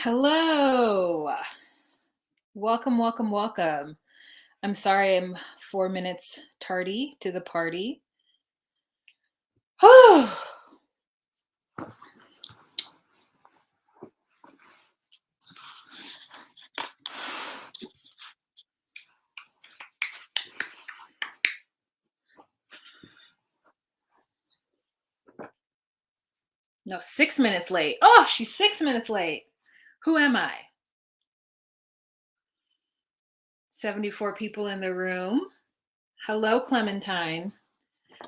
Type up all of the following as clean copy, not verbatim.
Hello. Welcome. I'm sorry I'm 4 minutes tardy to the party. No, 6 minutes late. Oh, she's 6 minutes late. Who am I? 74 people in the room. Hello, Clementine.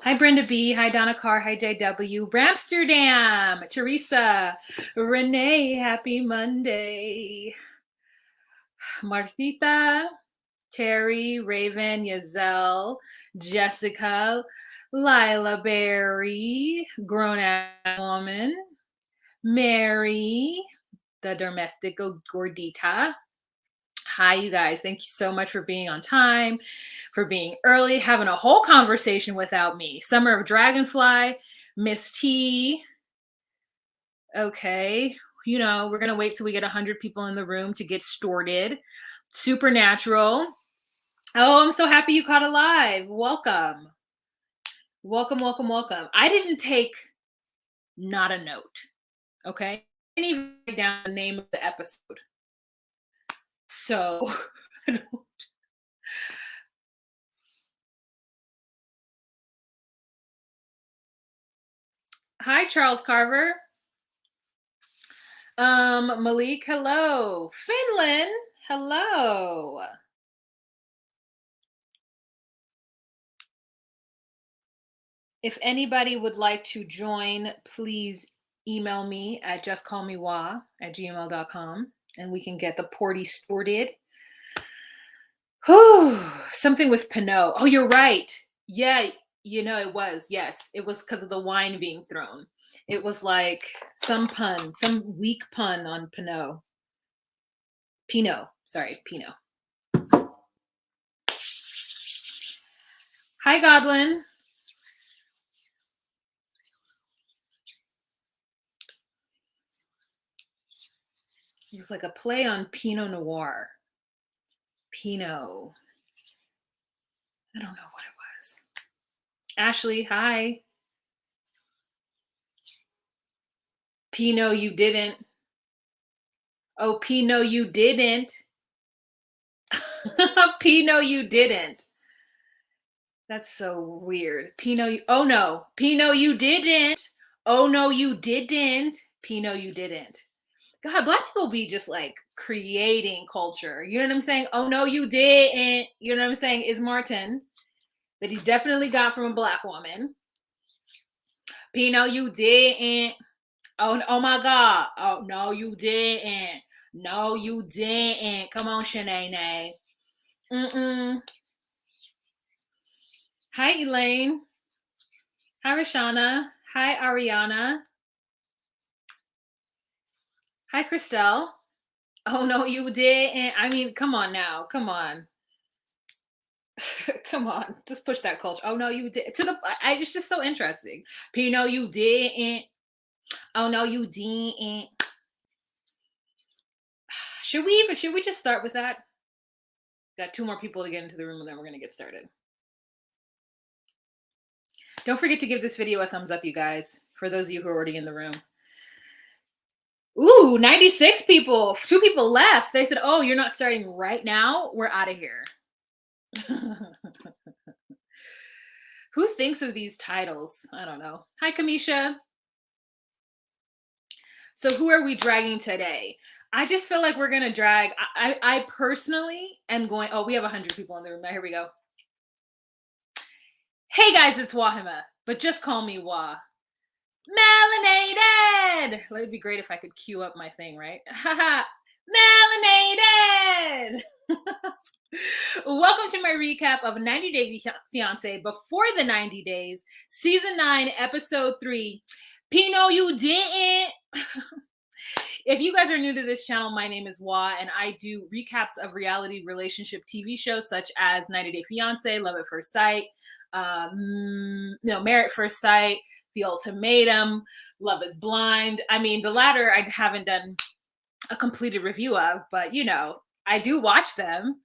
Hi, Brenda B. Hi, Donna Carr. Hi, JW. Ramsterdam. Teresa. Renee. Happy Monday. Martita. Terry, Raven, Yazelle, Jessica, Lila Berry, grown ass woman, Mary, the domestico gordita. Hi, you guys. Thank you so much for being on time, for being early, having a whole conversation without me. Summer of Dragonfly, Miss T. Okay. We're going to wait till we get 100 people in the room to get started. Supernatural. Oh, I'm so happy you caught alive. Welcome. I didn't take not a note. Okay. I didn't even write down the name of the episode. So Hi, Charles Carver. Malik, hello. Finland, hello. If anybody would like to join, please email me at justcallmewa@gmail.com and we can get the party started. Something with Pinot. Oh, you're right. Yeah, it was. Yes, it was because of the wine being thrown. It was like some weak pun on Pinot. Sorry, Pinot. Hi, Godlin. It was like a play on Pinot Noir. Pinot. I don't know what it was. Ashley, hi. Pinot, you didn't. Oh, Pinot, you didn't. Pinot, you didn't. That's so weird. Oh no. Pinot, you didn't. Oh no, you didn't. Pinot, you didn't. God, Black people be just like creating culture. You know what I'm saying? Oh no, you didn't. You know what I'm saying? Is Martin that he definitely got from a Black woman. Pinot, you didn't. Oh my God. Oh no, you didn't. No, you didn't. Come on, Shanae. Hi, Elaine. Hi, Rashana. Hi, Ariana. Hi, Christelle. Oh, no, you didn't. I mean, come on now. Come on. Come on. Just push that culture. Oh, no, you did. It's just so interesting. Pinot, you didn't. Oh, no, you didn't. Should we just start with that? Got 2 more people to get into the room and then we're going to get started. Don't forget to give this video a thumbs up, you guys, for those of you who are already in the room. Ooh, 96 people. 2 people left. They said, oh, you're not starting right now? We're out of here. Who thinks of these titles? I don't know. Hi, Kamisha. So who are we dragging today? I just feel like we're going to drag. I personally am going. Oh, we have 100 people in the room. Now, here we go. Hey, guys, it's Wahima, but just call me Wah. Melanated. It'd be great if I could cue up my thing, right? Melanated. Welcome to my recap of 90 Day Fiancé before the 90 days, season 9, episode 3. Pinot, you didn't. If you guys are new to this channel, my name is Wah, and I do recaps of reality relationship TV shows such as 90 Day Fiancé, Love at First Sight, Married at First Sight, The Ultimatum, Love is Blind. I mean, the latter I haven't done a completed review of, but you know, I do watch them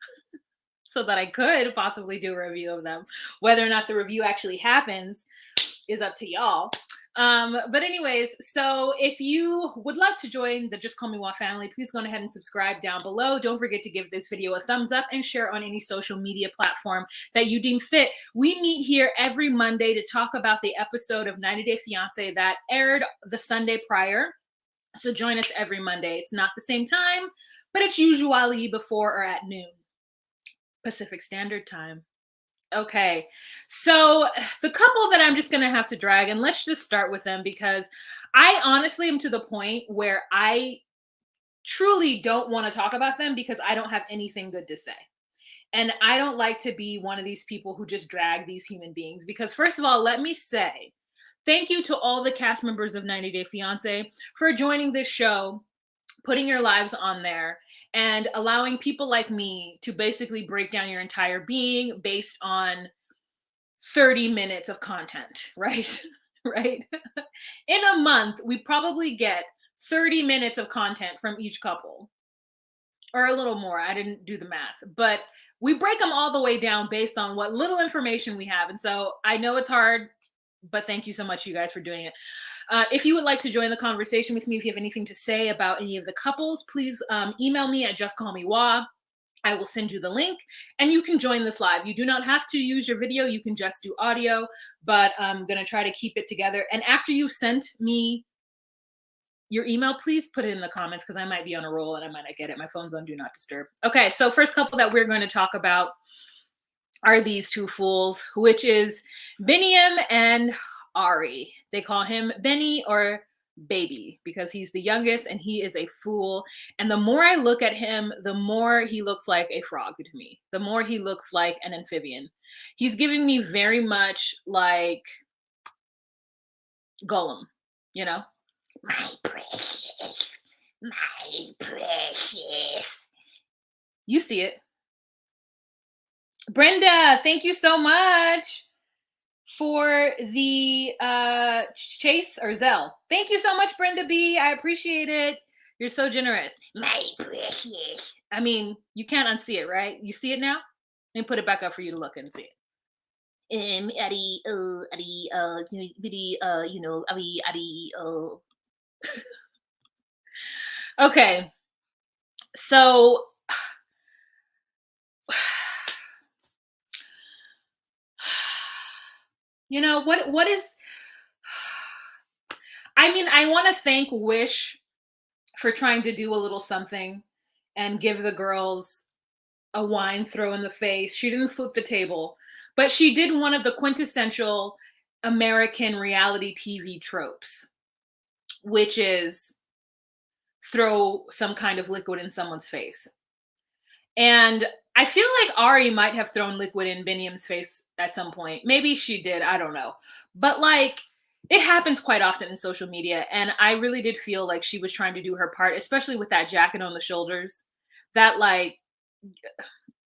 so that I could possibly do a review of them. Whether or not the review actually happens is up to y'all. But anyways, so if you would love to join the Just Call Me Wa family, please go ahead and subscribe down below. Don't forget to give this video a thumbs up and share on any social media platform that you deem fit. We meet here every Monday to talk about the episode of 90 Day Fiancé that aired the Sunday prior. So join us every Monday. It's not the same time, but it's usually before or at noon Pacific Standard Time. Okay, so the couple that I'm just gonna have to drag, and let's just start with them because I honestly am to the point where I truly don't want to talk about them because I don't have anything good to say. And I don't like to be one of these people who just drag these human beings because, first of all, let me say thank you to all the cast members of 90 Day Fiancé for joining this show, putting your lives on there, and allowing people like me to basically break down your entire being based on 30 minutes of content, right? Right? In a month, we probably get 30 minutes of content from each couple, or a little more. I didn't do the math, but we break them all the way down based on what little information we have. And so I know it's hard, but thank you so much, you guys, for doing it. If you would like to join the conversation with me, if you have anything to say about any of the couples, please email me at justcallmewa. I will send you the link and you can join this live. You do not have to use your video. You can just do audio, but I'm going to try to keep it together. And after you've sent me your email, please put it in the comments because I might be on a roll and I might not get it. My phone's on Do Not Disturb. Okay, so first couple that we're going to talk about are these two fools, which is Beniam and Ari. They call him Benny or Baby because he's the youngest and he is a fool. And the more I look at him, the more he looks like a frog to me. The more he looks like an amphibian. He's giving me very much like Gollum, you know? My precious, my precious. You see it. Brenda, thank you so much for the chase or Zelle. Thank you so much, Brenda B. I appreciate it. You're so generous. My precious. I mean, you can't unsee it, right? You see it now? Let me put it back up for you to look and see it. Ari, you know, Ari, Okay. So you know what is I mean, I want to thank Wish for trying to do a little something and give the girls a wine throw in the face. She didn't flip the table, but she did one of the quintessential American reality TV tropes, which is throw some kind of liquid in someone's face. And I feel like Ari might have thrown liquid in Beniam's face at some point. Maybe she did. I don't know. But like, it happens quite often in social media. And I really did feel like she was trying to do her part, especially with that jacket on the shoulders. That, like,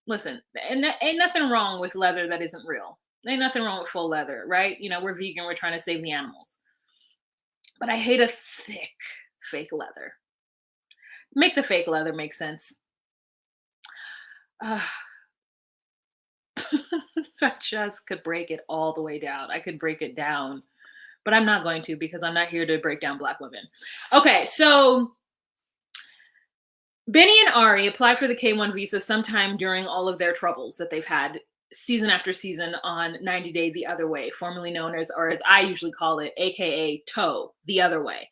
listen, and ain't nothing wrong with leather that isn't real. Ain't nothing wrong with full leather, right? You know, we're vegan. We're trying to save the animals. But I hate a thick fake leather. Make the fake leather make sense. I just could break it all the way down. I could break it down, but I'm not going to because I'm not here to break down Black women. Okay, so Benny and Ari applied for the K1 visa sometime during all of their troubles that they've had season after season on 90 Day the Other Way, formerly known as, or as I usually call it, aka Toe the Other Way.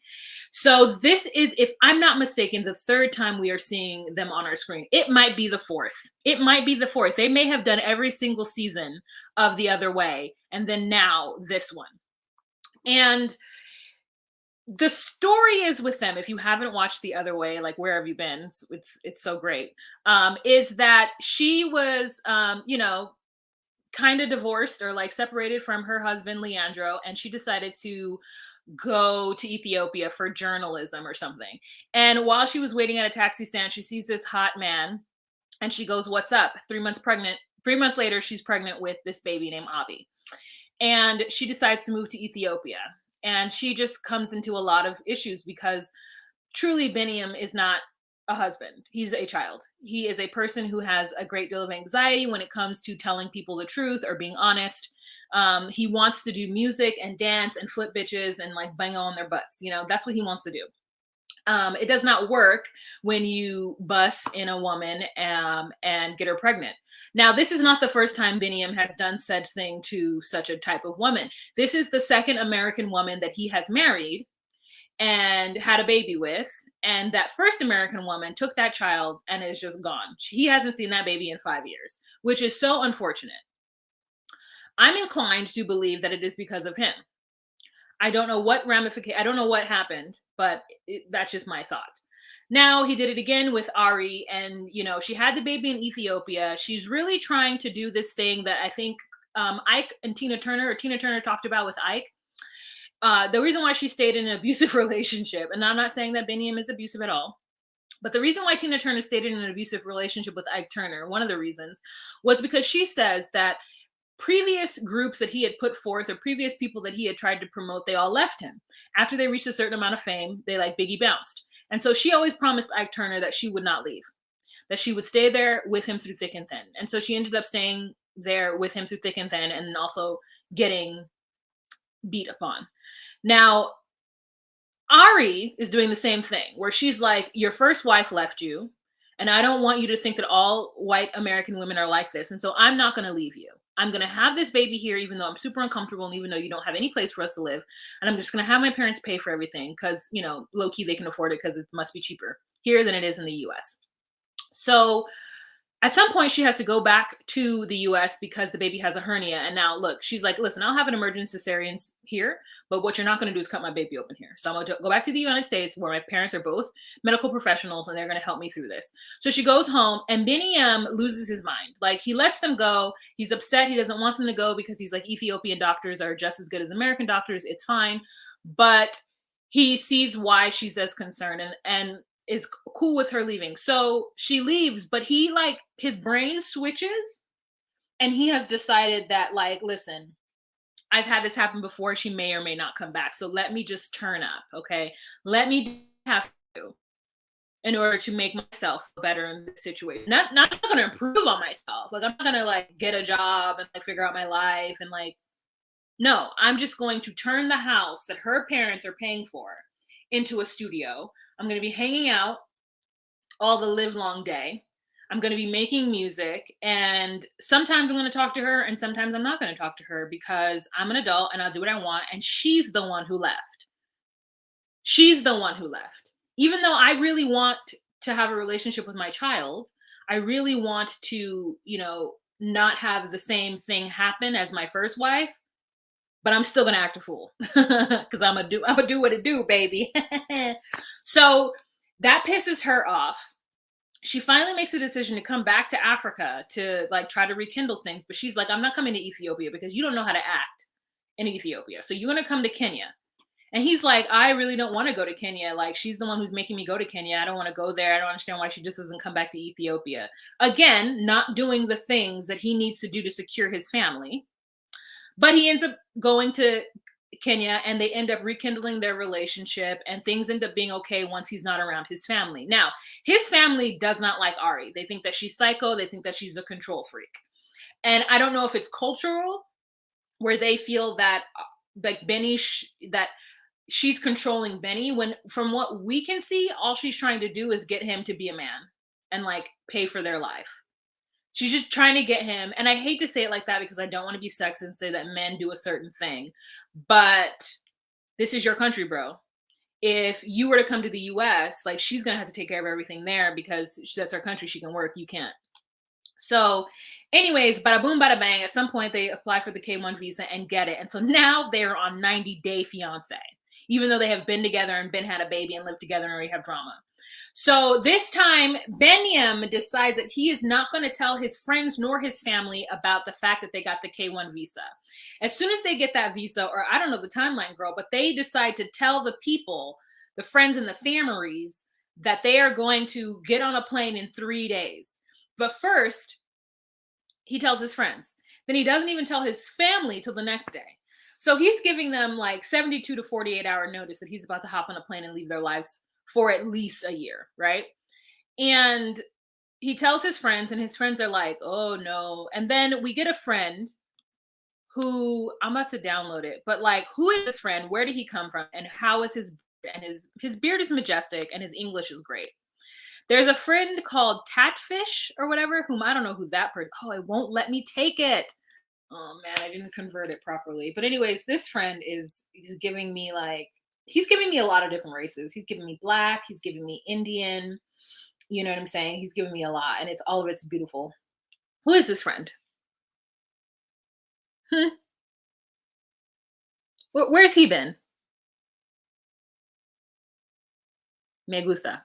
So this is, if I'm not mistaken, the third time we are seeing them on our screen. It might be the fourth. It might be the fourth. They may have done every single season of The Other Way, and then now this one. And the story is with them. If you haven't watched The Other Way, like, where have you been? It's so great. Is that she was, you know, kind of divorced or like separated from her husband Leandro, and she decided to go to Ethiopia for journalism or something. And while she was waiting at a taxi stand, she sees this hot man and she goes, "What's up?" 3 months pregnant. 3 months later, she's pregnant with this baby named Avi. And she decides to move to Ethiopia. And she just comes into a lot of issues because truly Beniam is not a husband. He's a child. He is a person who has a great deal of anxiety when it comes to telling people the truth or being honest. He wants to do music and dance and flip bitches and like bang on their butts. You know, that's what he wants to do. It does not work when you bust in a woman and get her pregnant. Now, this is not the first time Beniam has done said thing to such a type of woman. This is the second American woman that he has married and had a baby with. And that first American woman took that child and is just gone. He hasn't seen that baby in 5 years, which is so unfortunate. I'm inclined to believe that it is because of him. I don't know what ramification, I don't know what happened, but that's just my thought. Now he did it again with Ari, and you know, she had the baby in Ethiopia. She's really trying to do this thing that I think Ike and Tina Turner, or Tina Turner talked about with Ike. The reason why she stayed in an abusive relationship, and I'm not saying that Beniam is abusive at all, but the reason why Tina Turner stayed in an abusive relationship with Ike Turner, one of the reasons, was because she says that previous groups that he had put forth or previous people that he had tried to promote, they all left him. After they reached a certain amount of fame, they like Biggie bounced. And so she always promised Ike Turner that she would not leave, that she would stay there with him through thick and thin. And so she ended up staying there with him through thick and thin and also getting beat upon. Now, Ari is doing the same thing where she's like, your first wife left you, and I don't want you to think that all white American women are like this. And so I'm not going to leave you. I'm going to have this baby here, even though I'm super uncomfortable and even though you don't have any place for us to live. And I'm just going to have my parents pay for everything because, you know, low key, they can afford it because it must be cheaper here than it is in the US. So at some point, she has to go back to the US because the baby has a hernia. And now, look, she's like, listen, I'll have an emergency cesarean here, but what you're not going to do is cut my baby open here. So I'm going to go back to the United States where my parents are both medical professionals and they're going to help me through this. So she goes home and Beniam loses his mind. Like, he lets them go. He's upset. He doesn't want them to go because he's like, Ethiopian doctors are just as good as American doctors. It's fine. But he sees why she's as concerned and is cool with her leaving. So she leaves, but he like his brain switches and he has decided that like, listen, I've had this happen before. She may or may not come back. So let me just turn up. Okay. Let me have to in order to make myself better in this situation. Not going to improve on myself. Like, I'm not going to like get a job and like figure out my life and like, no, I'm just going to turn the house that her parents are paying for into a studio. I'm going to be hanging out all the live long day. I'm going to be making music, and sometimes I'm going to talk to her and sometimes I'm not going to talk to her because I'm an adult and I'll do what I want. And she's the one who left. She's the one who left. Even though I really want to have a relationship with my child, I really want to, you know, not have the same thing happen as my first wife. But I'm still gonna act a fool because I'm gonna do what it do, baby. So that pisses her off. She finally makes a decision to come back to Africa to like try to rekindle things. But she's like, I'm not coming to Ethiopia because you don't know how to act in Ethiopia. So you're gonna come to Kenya. And he's like, I really don't want to go to Kenya. Like, she's the one who's making me go to Kenya. I don't want to go there. I don't understand why she just doesn't come back to Ethiopia. Again, not doing the things that he needs to do to secure his family. But he ends up going to Kenya and they end up rekindling their relationship and things end up being okay once he's not around his family. Now, his family does not like Ari. They think that she's psycho. They think that she's a control freak. And I don't know if it's cultural where they feel that like that she's controlling Benny when from what we can see, all she's trying to do is get him to be a man and like pay for their life. She's just trying to get him. And I hate to say it like that because I don't want to be sexist and say that men do a certain thing. But this is your country, bro. If you were to come to the US, like she's going to have to take care of everything there because that's her country. She can work. You can't. So anyways, bada boom, bada bang. At some point, they apply for the K1 visa and get it. And so now they're on 90-day fiancé, even though they have been together and been had a baby and lived together and already have drama. So this time, Beniam decides that he is not going to tell his friends nor his family about the fact that they got the K1 visa. As soon as they get that visa, or I don't know the timeline, girl, but they decide to tell the people, the friends and the families, that they are going to get on a plane in 3 days. But first, he tells his friends. Then he doesn't even tell his family till the next day. So he's giving them like 72 to 48 hour notice that he's about to hop on a plane and leave their lives for at least a year, right? And he tells his friends, and his friends are like, "Oh no." And then we get a friend who I'm about to download it, but like, who is this friend? Where did he come from? And how is his and his beard is majestic and his English is great. There's a friend called Tatfish or whatever, whom I don't know who that person. Oh, it won't let me take it. Oh man, I didn't convert it properly. But anyways, this friend is he's giving me like he's giving me a lot of different races. He's giving me black, he's giving me Indian, you know what I'm saying? He's giving me a lot and it's all of it's beautiful. Who is this friend? Hmm? Where's he been? Me gusta.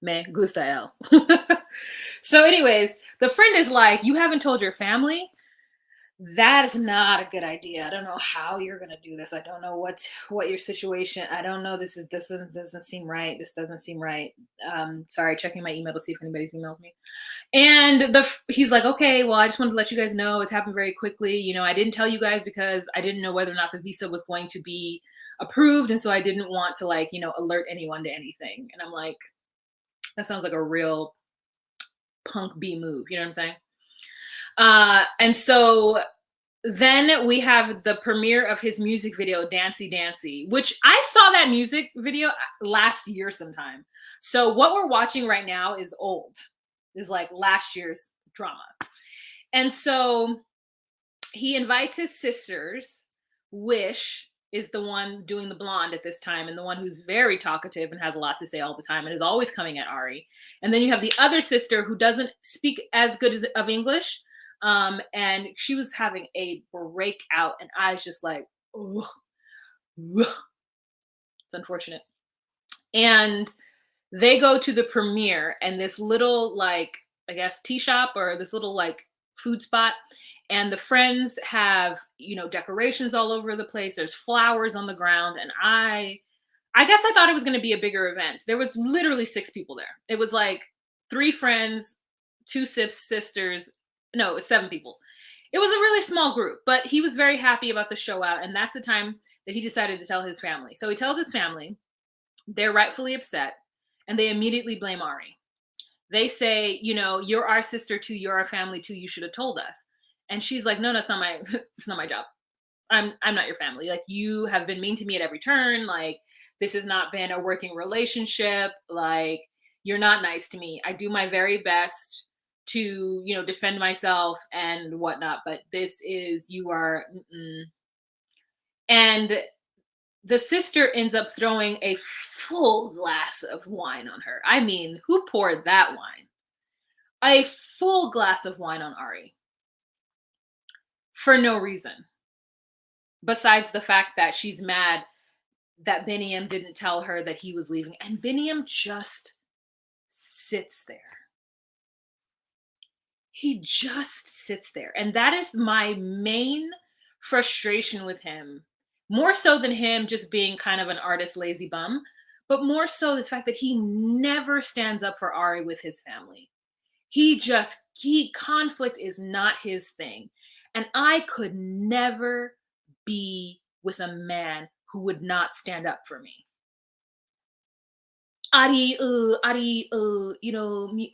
Me gusta el. So anyways, the friend is like, "You haven't told your family?" That is not a good idea. I don't know how you're gonna do this. I don't know what your situation. I don't know. This doesn't seem right. This doesn't seem right. Sorry, checking my email to see if anybody's emailed me. And he's like, okay, well, I just wanted to let you guys know it's happened very quickly. I didn't tell you guys because I didn't know whether or not the visa was going to be approved, and so I didn't want to like alert anyone to anything. And I'm like, that sounds like a real punk B move. You know what I'm saying? And so then we have the premiere of his music video, Dancy Dancy, which I saw that music video last year sometime. So what we're watching right now is old, is like last year's drama. And so he invites his sisters. Wish is the one doing the blonde at this time, and the one who's very talkative and has a lot to say all the time and is always coming at Ari. And then you have the other sister who doesn't speak as good of English. And she was having a breakout, and I was just like, ugh, ugh. It's unfortunate. And they go to the premiere, and this little like I guess tea shop or this little like food spot, and the friends have decorations all over the place. There's flowers on the ground, and I guess I thought it was going to be a bigger event. There was literally 6 people there. It was like 3 friends, 2 sisters. No, it was 7 people. It was a really small group, but he was very happy about the show out, and that's the time that he decided to tell his family. So he tells his family. They're rightfully upset, and they immediately blame Ari. They say, you're our sister too, you're our family too, you should have told us. And she's like, no, that's not my it's not my job. I'm not your family. Like, you have been mean to me at every turn. Like, this has not been a working relationship. Like, you're not nice to me. I do my very best to, defend myself and whatnot, but this is you are and the sister ends up throwing a full glass of wine on her. I mean, who poured that wine? A full glass of wine on Ari for no reason, besides the fact that she's mad that Beniam didn't tell her that he was leaving. And Beniam just sits there. He just sits there. And that is my main frustration with him. More so than him just being kind of an artist lazy bum, but more so the fact that he never stands up for Ari with his family. He conflict is not his thing. And I could never be with a man who would not stand up for me. Ari, me,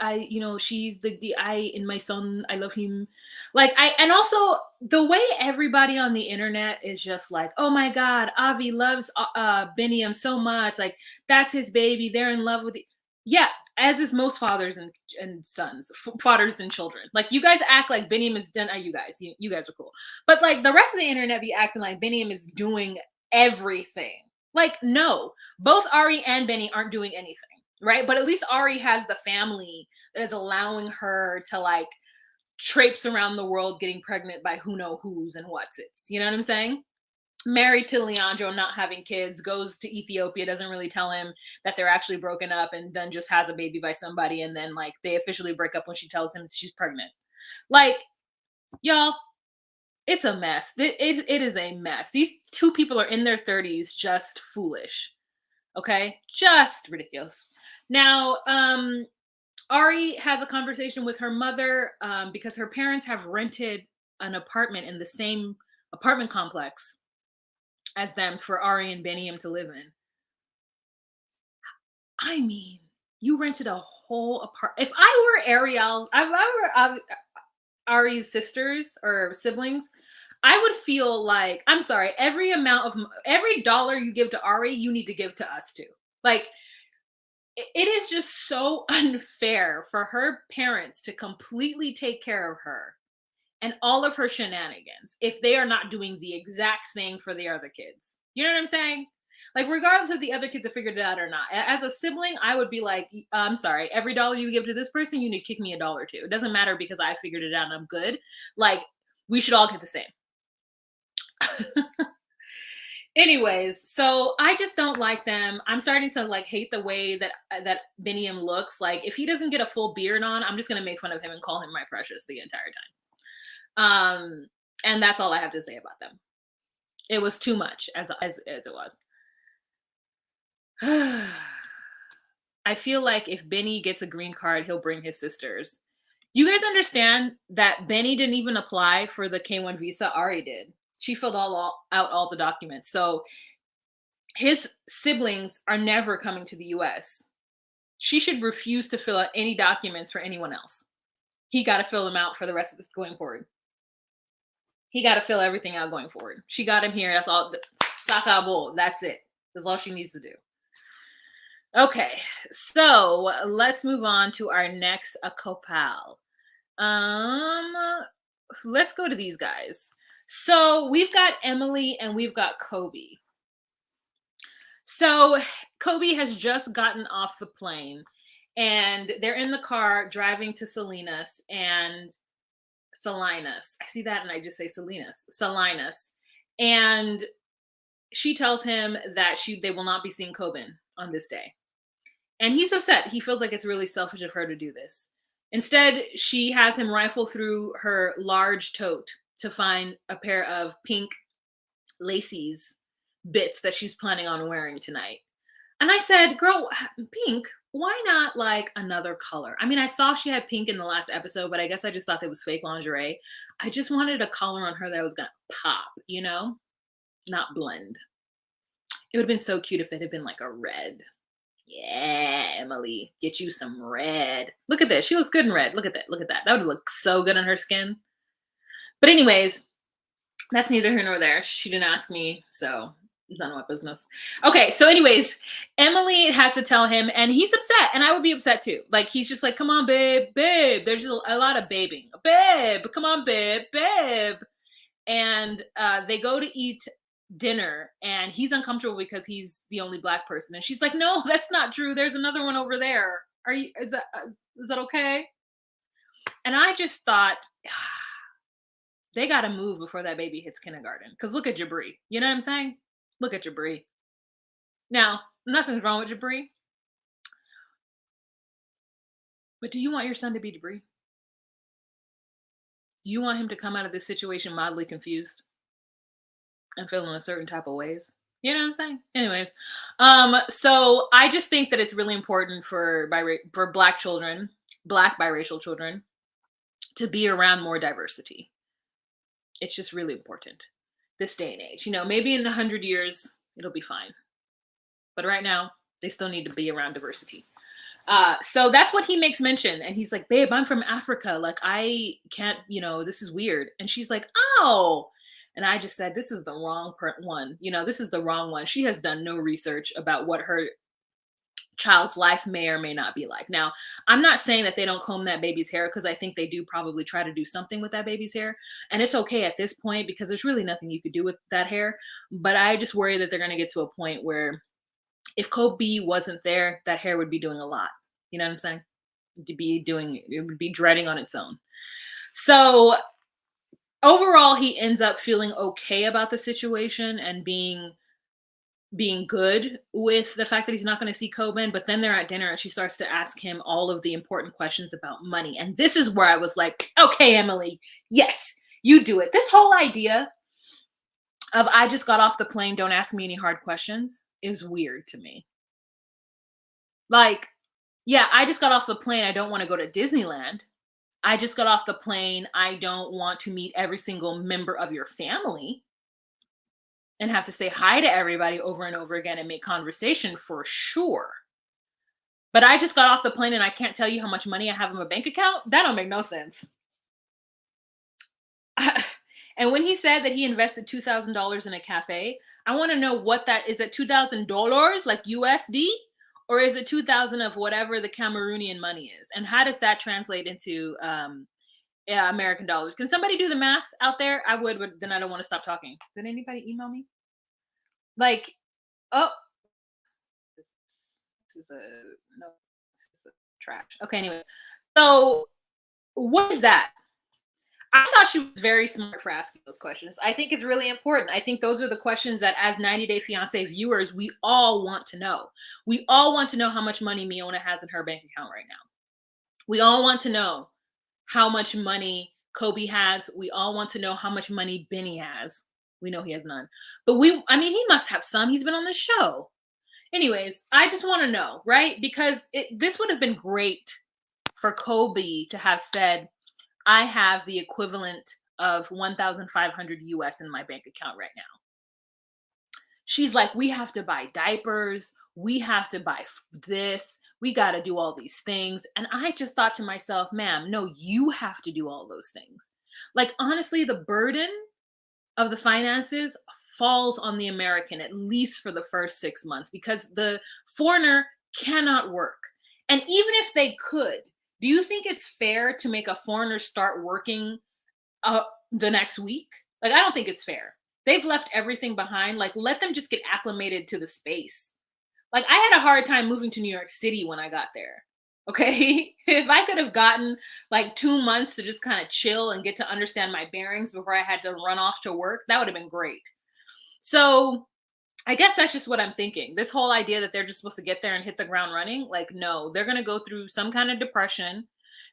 she's the I in my son. I love him. And also the way everybody on the internet is just like, oh my God, Avi loves Beniam so much. Like, that's his baby. They're in love with it. Yeah, as is most fathers and sons, fathers and children. Like, you guys act like Beniam is done. You guys are cool. But like the rest of the internet be acting like Beniam is doing everything. Like, no, both Ari and Benny aren't doing anything, right? But at least Ari has the family that is allowing her to like traipse around the world getting pregnant by who know who's and what's it's. You know what I'm saying? Married to Leandro, not having kids, goes to Ethiopia, doesn't really tell him that they're actually broken up, and then just has a baby by somebody, and then like they officially break up when she tells him she's pregnant. Like, y'all, it's a mess. It is a mess. These 2 people are in their 30s, just foolish. Okay, just ridiculous. Now, Ari has a conversation with her mother because her parents have rented an apartment in the same apartment complex as them for Ari and Beniam to live in. I mean, You rented a whole If I were Ariel, if I were Ari's sisters or siblings, I would feel like, I'm sorry, every dollar you give to Ari, you need to give to us too. Like, it is just so unfair for her parents to completely take care of her and all of her shenanigans if they are not doing the exact thing for the other kids. You know what I'm saying? Like, regardless if the other kids have figured it out or not. As a sibling, I would be like, I'm sorry, every dollar you give to this person, you need to kick me a dollar too. It doesn't matter because I figured it out and I'm good. Like, we should all get the same. Anyways, so I just don't like them. I'm starting to like hate the way that Beniam looks. Like, if he doesn't get a full beard on, I'm just gonna make fun of him and call him my precious the entire time. And that's all I have to say about them. It was too much as it was. I feel like if Benny gets a green card, he'll bring his sisters. You guys understand that Benny didn't even apply for the K1 visa? Ari did. She filled out all the documents. So his siblings are never coming to the US. She should refuse to fill out any documents for anyone else. He got to fill them out for the rest of this going forward. He got to fill everything out going forward. She got him here. That's all. Sakabo. That's it. That's all she needs to do. Okay, so let's move on to our next couple. Let's go to these guys. So we've got Emily and we've got Kobe. So Kobe has just gotten off the plane and they're in the car driving to Salinas and Salinas. I see that and I just say Salinas. And she tells him that they will not be seeing Coben on this day. And he's upset. He feels like it's really selfish of her to do this. Instead, she has him rifle through her large tote to find a pair of pink laces bits that she's planning on wearing tonight. And I said, girl, pink, why not like another color? I mean, I saw she had pink in the last episode, but I guess I just thought that was fake lingerie. I just wanted a color on her that was going to pop, you know, not blend. It would have been so cute if it had been like a red. Yeah, Emily, get you some red. Look at this. She looks good in red. Look at that. Look at that. That would look so good on her skin. But anyways, that's neither here nor there. She didn't ask me, so none of my business. Okay, so anyways, Emily has to tell him, and he's upset, and I would be upset too. Like, he's just like, come on, babe, babe. There's just a lot of babing. Babe, come on, babe, babe. And they go to eat dinner and he's uncomfortable because he's the only black person, and she's like, no, that's not true, there's another one over there. Is that okay? And I just thought, they got to move before that baby hits kindergarten, because look at Jabri, you know what I'm saying? Look at Jabri. Now, nothing's wrong with Jabri, but do you want your son to be Jabri? Do you want him to come out of this situation mildly confused and feeling a certain type of ways? You know what I'm saying? Anyways, so I just think that it's really important for black children, black biracial children, to be around more diversity. It's just really important this day and age. You know, maybe in 100 years it'll be fine, but right now they still need to be around diversity. So that's what he makes mention, and he's like, babe, I'm from Africa, like I can't, you know, this is weird. And she's like, oh. And I just said, this is the wrong one. You know, this is the wrong one. She has done no research about what her child's life may or may not be like. Now, I'm not saying that they don't comb that baby's hair, because I think they do probably try to do something with that baby's hair. And it's okay at this point because there's really nothing you could do with that hair. But I just worry that they're going to get to a point where if Kobe wasn't there, that hair would be doing a lot. You know what I'm saying? It would be dreading on its own. So overall, he ends up feeling okay about the situation and being good with the fact that he's not going to see Coben. But then they're at dinner and she starts to ask him all of the important questions about money. And this is where I was like, okay, Emily, yes, you do it. This whole idea of I just got off the plane, don't ask me any hard questions, is weird to me. Like, yeah, I just got off the plane. I don't want to go to Disneyland. I just got off the plane. I don't want to meet every single member of your family and have to say hi to everybody over and over again and make conversation for sure. But I just got off the plane and I can't tell you how much money I have in my bank account. That don't make no sense. And when he said that he invested $2,000 in a cafe, I want to know what that is. It $2,000 like USD, or is it 2,000 of whatever the Cameroonian money is? And how does that translate into yeah, American dollars? Can somebody do the math out there? I would, but then I don't want to stop talking. Did anybody email me? Like, oh, this is a no, this is a trash. Okay, anyway, so what is that? I thought she was very smart for asking those questions. I think it's really important. I think those are the questions that, as 90 Day Fiancé viewers, we all want to know. We all want to know how much money Miona has in her bank account right now. We all want to know how much money Kobe has. We all want to know how much money Benny has. We know he has none. But I mean, he must have some. He's been on the show. Anyways, I just want to know, right? Because this would have been great for Kobe to have said, I have the equivalent of 1,500 US in my bank account right now. She's like, we have to buy diapers. We have to buy this. We got to do all these things. And I just thought to myself, ma'am, no, you have to do all those things. Like, honestly, the burden of the finances falls on the American, at least for the first 6 months, because the foreigner cannot work. And even if they could, do you think it's fair to make a foreigner start working the next week? Like, I don't think it's fair. They've left everything behind. Like, let them just get acclimated to the space. Like, I had a hard time moving to New York City when I got there. Okay. If I could have gotten like 2 months to just kind of chill and get to understand my bearings before I had to run off to work, that would have been great. So I guess that's just what I'm thinking. This whole idea that they're just supposed to get there and hit the ground running, like, no, they're going to go through some kind of depression.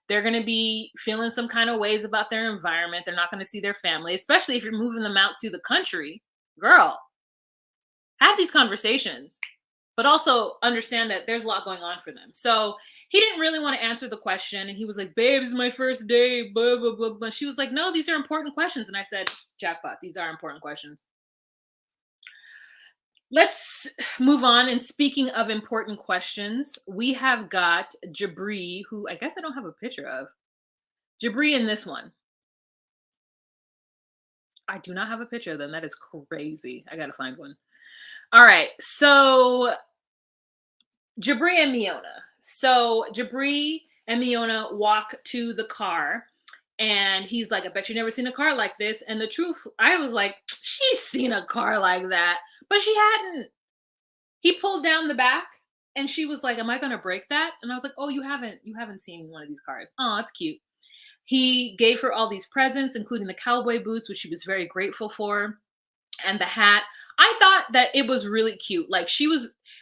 They're going to be feeling some kind of ways about their environment. They're not going to see their family, especially if you're moving them out to the country. Girl, have these conversations, but also understand that there's a lot going on for them. So he didn't really want to answer the question. And he was like, babe, this is my first day, blah, blah, blah, blah. She was like, no, these are important questions. And I said, jackpot, these are important questions. Let's move on. And speaking of important questions, we have got Jabri, who I guess I don't have a picture of. Jabri in this one. I do not have a picture of them. That is crazy. I got to find one. All right. So Jabri and Miona. So Jabri and Miona walk to the car. And he's like, I bet you never seen a car like this. And the truth, I was like, she's seen a car like that, but she hadn't. He pulled down the back and she was like, am I going to break that? And I was like, oh, you haven't seen one of these cars. Oh, it's cute. He gave her all these presents, including the cowboy boots, which she was very grateful for, and the hat. I thought that it was really cute. Like,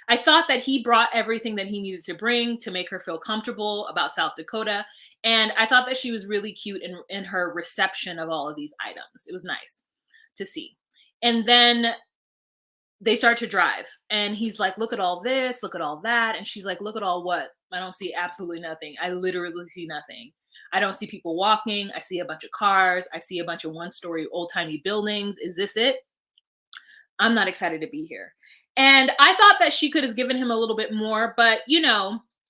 I thought that he brought everything that he needed to bring to make her feel comfortable about South Dakota. And I thought that she was really cute in her reception of all of these items. It was nice to see. And then they start to drive and he's like, look at all this, look at all that. And she's like, look at all what? I don't see absolutely nothing. I literally see nothing. I don't see people walking. I see a bunch of cars. I see a bunch of one-story old-timey buildings. Is this it? I'm not excited to be here. And I thought that she could have given him a little bit more, but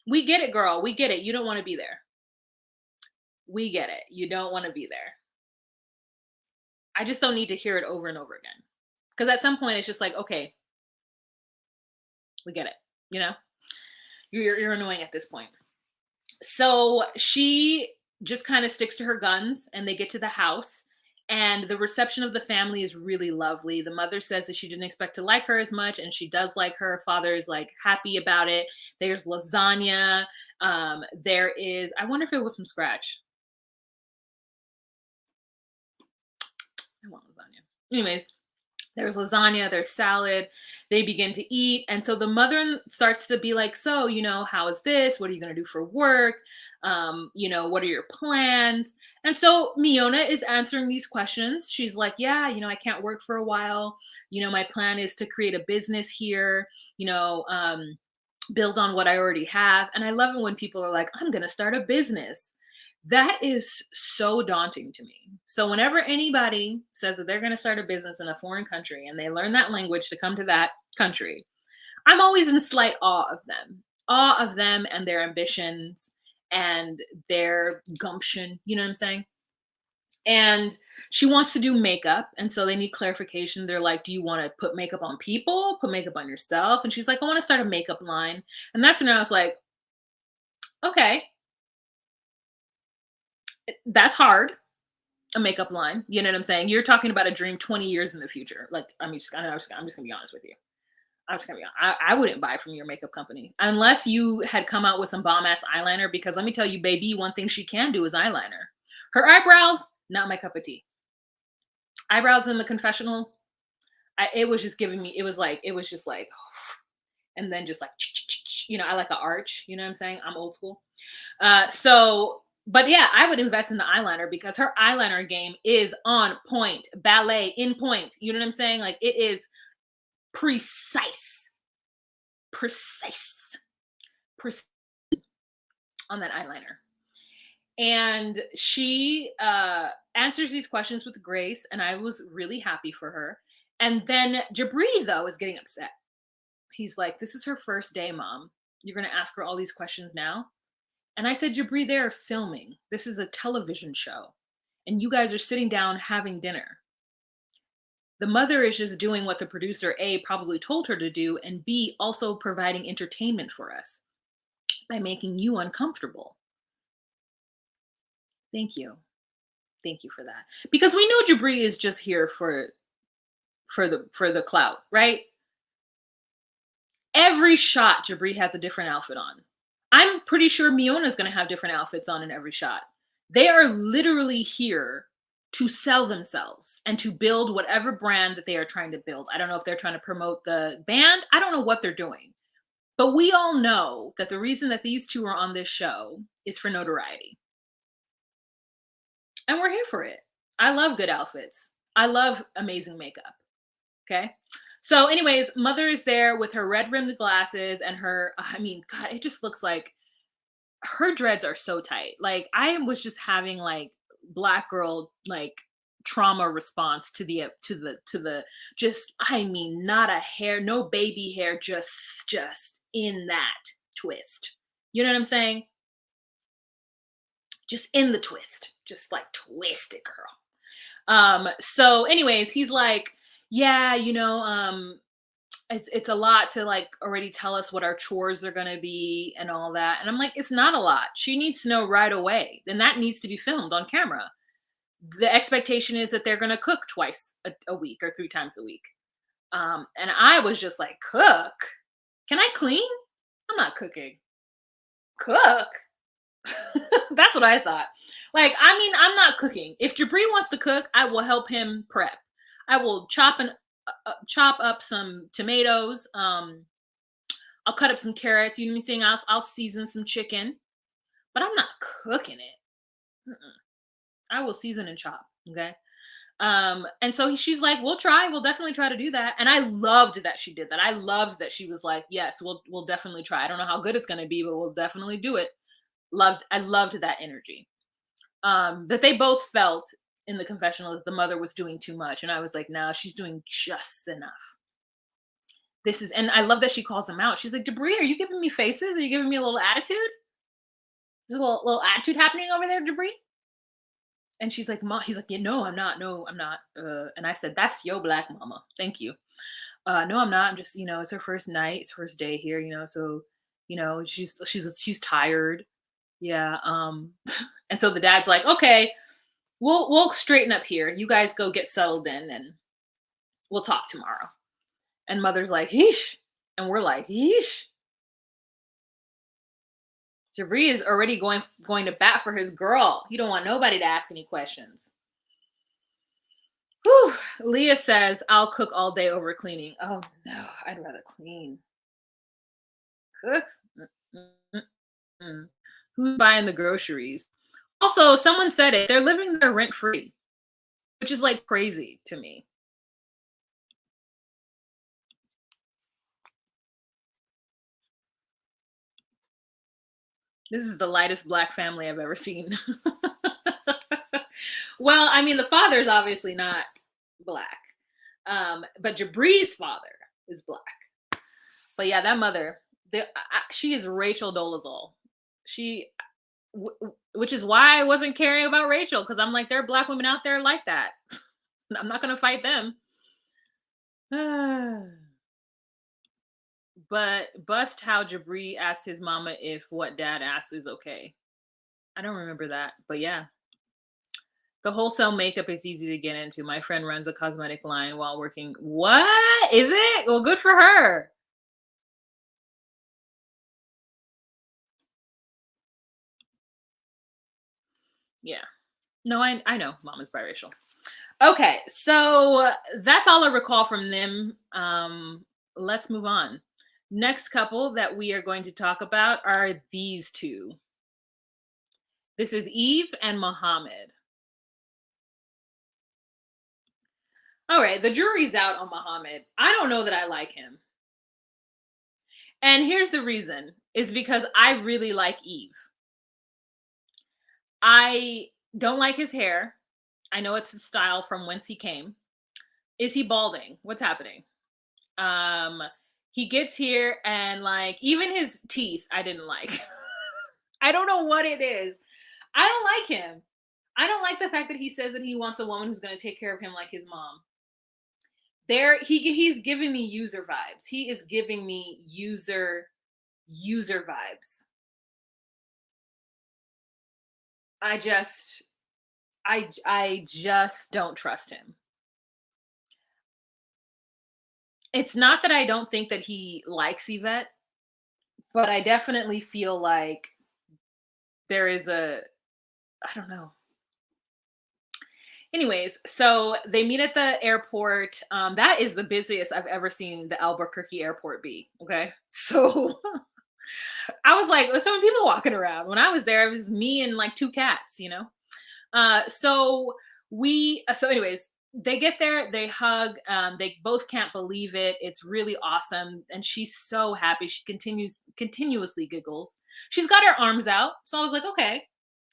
we get it, girl. We get it. You don't want to be there. We get it. You don't want to be there. I just don't need to hear it over and over again. Because at some point it's just like, okay, we get it. You're annoying at this point. So she just kind of sticks to her guns and they get to the house. And the reception of the family is really lovely. The mother says that she didn't expect to like her as much, and she does like her. Father is like happy about it. There's lasagna. There is, I wonder if it was from scratch. I want lasagna. Anyways, there's lasagna, there's salad. They begin to eat. And so the mother starts to be like, so, how is this? What are you going to do for work? What are your plans? And so Miona is answering these questions. She's like, yeah, I can't work for a while. My plan is to create a business here, build on what I already have. And I love it when people are like, I'm going to start a business. That is so daunting to me. So whenever anybody says that they're going to start a business in a foreign country and they learn that language to come to that country, I'm always in slight awe of them. awe of them and their ambitions and their gumption. You know what I'm saying? And she wants to do makeup, and so they need clarification. They're like, do you want to put makeup on people, put makeup on yourself? And she's like, I want to start a makeup line. And that's when I was like, okay, that's hard, a makeup line. You know what I'm saying? You're talking about a dream 20 years in the future. Like, I'm just gonna be honest with you. I'm just gonna be honest. I wouldn't buy from your makeup company unless you had come out with some bomb ass eyeliner, because let me tell you, baby, one thing she can do is eyeliner. Her eyebrows, not my cup of tea. Eyebrows in the confessional, it was just giving me, it was just like, and then just like, I like an arch, you know what I'm saying? I'm old school. But yeah, I would invest in the eyeliner because her eyeliner game is on point, ballet in point. You know what I'm saying? Like, it is precise, precise, precise on that eyeliner. And she answers these questions with grace, and I was really happy for her. And then Jabri, though, is getting upset. He's like, this is her first day, Mom. You're going to ask her all these questions now? And I said, Jabri, they're filming. This is a television show. And you guys are sitting down having dinner. The mother is just doing what the producer, A, probably told her to do, and B, also providing entertainment for us by making you uncomfortable. Thank you. Thank you for that. Because we know Jabri is just here for the clout, right? Every shot, Jabri has a different outfit on. I'm pretty sure Miona is going to have different outfits on in every shot. They are literally here to sell themselves and to build whatever brand that they are trying to build. I don't know if they're trying to promote the band. I don't know what they're doing. But we all know that the reason that these two are on this show is for notoriety. And we're here for it. I love good outfits. I love amazing makeup. Okay. So anyways, mother is there with her red rimmed glasses and her, I mean, God, it just looks like her dreads are so tight. Like, I was just having like black girl, like, trauma response to the just, I mean, not a hair, no baby hair, just in that twist. You know what I'm saying? Just in the twist, just like twist it, girl. So anyways, he's like, yeah, it's a lot to like already tell us what our chores are going to be and all that. And I'm like, it's not a lot. She needs to know right away. Then that needs to be filmed on camera. The expectation is that they're going to cook twice a week or 3 times a week. And I was just like, cook? Can I clean? I'm not cooking. Cook? That's what I thought. Like, I mean, I'm not cooking. If Jabri wants to cook, I will help him prep. I will chop up some tomatoes. I'll cut up some carrots. You know what I'm saying? I'll season some chicken, but I'm not cooking it. I will season and chop. Okay. And so she's like, we'll definitely try to do that. And I loved that she did that. I loved that she was like, yes, we'll definitely try. I don't know how good it's going to be, but we'll definitely do it. I loved that energy. That they both felt in the confessional that the mother was doing too much. And I was like, no, she's doing just enough. And I love that she calls them out. She's like, Jabri, are you giving me faces? Are you giving me a little attitude? There's a little attitude happening over there, Jabri? And she's like, he's like, yeah, no, I'm not. No, I'm not. And I said, that's your black mama. Thank you. No, I'm not. I'm just, it's her first night. It's her first day here, so, she's tired. Yeah. And so the dad's like, okay, we'll straighten up here. You guys go get settled in and we'll talk tomorrow. And mother's like, yeesh. And we're like, yeesh. Jabri is already going to bat for his girl. He don't want nobody to ask any questions. Whew. Leah says, I'll cook all day over cleaning. Oh no, I'd rather clean. Cook? Mm-mm. Who's buying the groceries? Also, someone said it. They're living there rent free, which is like crazy to me. This is the lightest black family I've ever seen. Well, I mean, the father's obviously not black. But Jabri's father is black. But yeah, that mother, She is Rachel Dolezal. She, which is why I wasn't caring about Rachel, because I'm like, there are black women out there like that. I'm not gonna fight them. But bust how Jabri asked his mama if what dad asked is okay. I don't remember that, but yeah. The wholesale makeup is easy to get into. My friend runs a cosmetic line while working. What is it? Well, good for her. Yeah. No, I know mom is biracial. Okay, so that's all I recall from them. Let's move on. Next couple that we are going to talk about are these two. This is Eve and Mohamed. All right, the jury's out on Mohamed. I don't know that I like him. And here's the reason is because I really like Eve. I don't like his hair. I know it's his style from whence he came. Is he balding? What's happening? Um, he gets here and like even his teeth, I didn't like. I don't know what it is. I don't like him. I don't like the fact that he says that he wants a woman who's going to take care of him like his mom. He's giving me user vibes. He is giving me user vibes. I just I just don't trust him. It's not that I don't think that he likes Yvette, but I definitely feel like there is I don't know. Anyways, so they meet at the airport. That is the busiest I've ever seen the Albuquerque airport be. Okay. So I was like, there's so many people walking around. When I was there, it was me and like two cats, you know? So anyways, they get there, they hug, they both can't believe it. It's really awesome. And she's so happy. She continuously giggles. She's got her arms out. So I was like, okay.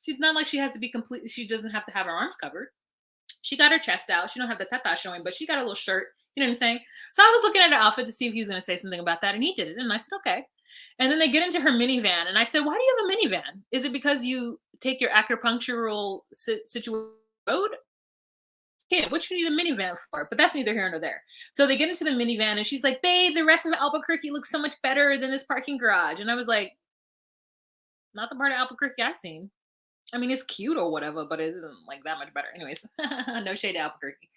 She's not like she has to be completely, she doesn't have to have her arms covered. She got her chest out. She don't have the teta showing, but she got a little shirt. You know what I'm saying? So I was looking at her outfit to see if he was going to say something about that, and he did it. And I said, okay. And then they get into her minivan, and I said, why do you have a minivan? Is it because you take your acupunctural situation road? Yeah, what you need a minivan for? But that's neither here nor there. So they get into the minivan, and she's like, babe, the rest of Albuquerque looks so much better than this parking garage. And I was like, not the part of Albuquerque I've seen. I mean, it's cute or whatever, but it isn't like that much better. Anyways, no shade to Albuquerque.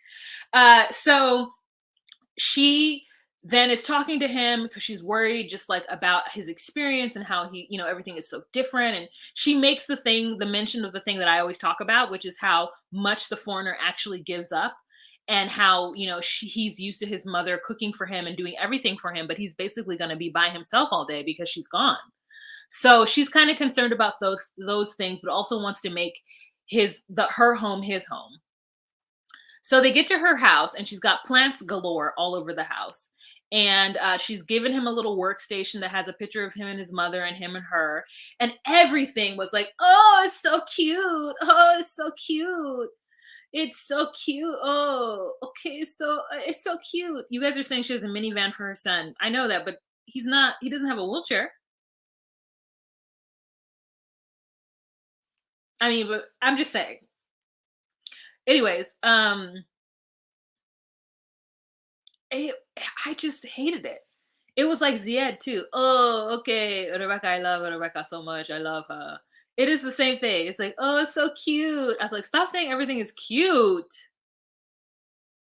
So she then is talking to him because she's worried just like about his experience and how he, everything is so different. And she makes the mention of the thing that I always talk about, which is how much the foreigner actually gives up and how, he's used to his mother cooking for him and doing everything for him, but he's basically going to be by himself all day because she's gone. So she's kind of concerned about those things, but also wants to make her home his home. So they get to her house, and she's got plants galore all over the house. And she's given him a little workstation that has a picture of him and his mother and him and her. And everything was like, oh, it's so cute. Oh, it's so cute. It's so cute. Oh, okay. So it's so cute. You guys are saying she has a minivan for her son. I know that, but he doesn't have a wheelchair. I mean, but I'm just saying. Anyways, I just hated it. It was like Zied too. Oh, okay, Rebecca, I love Rebecca so much. I love her. It is the same thing. It's like, oh, it's so cute. I was like, stop saying everything is cute.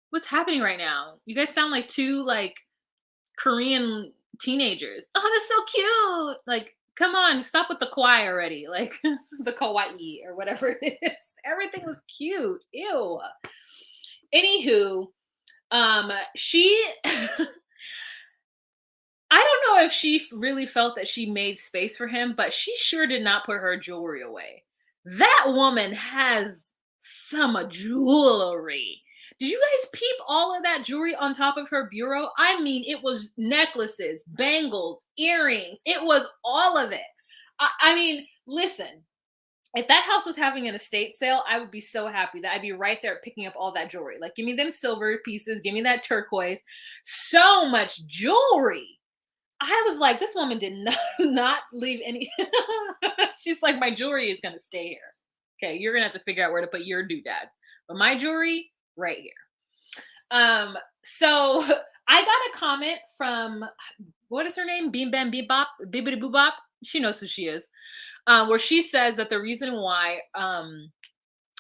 What's happening right now? You guys sound like two like Korean teenagers. Oh, that's so cute. Like, come on, stop with the kawaii already. Like the kawaii or whatever it is. Everything was cute. Ew. Anywho, she I don't know if she really felt that she made space for him, but she sure did not put her jewelry away. That woman has some jewelry. Did you guys peep all of that jewelry on top of her bureau? I mean, it was necklaces, bangles, earrings. It was all of it. I mean, listen, if that house was having an estate sale, I would be so happy that I'd be right there picking up all that jewelry. Like, give me them silver pieces, give me that turquoise. So much jewelry. I was like, this woman did not leave any. She's like, my jewelry is gonna stay here. Okay, you're gonna have to figure out where to put your doodads, but my jewelry right here. So I got a comment from, what is her name? Beam Bam Bebop, Bibbidi Boobop. She knows who she is. Where she says that the reason why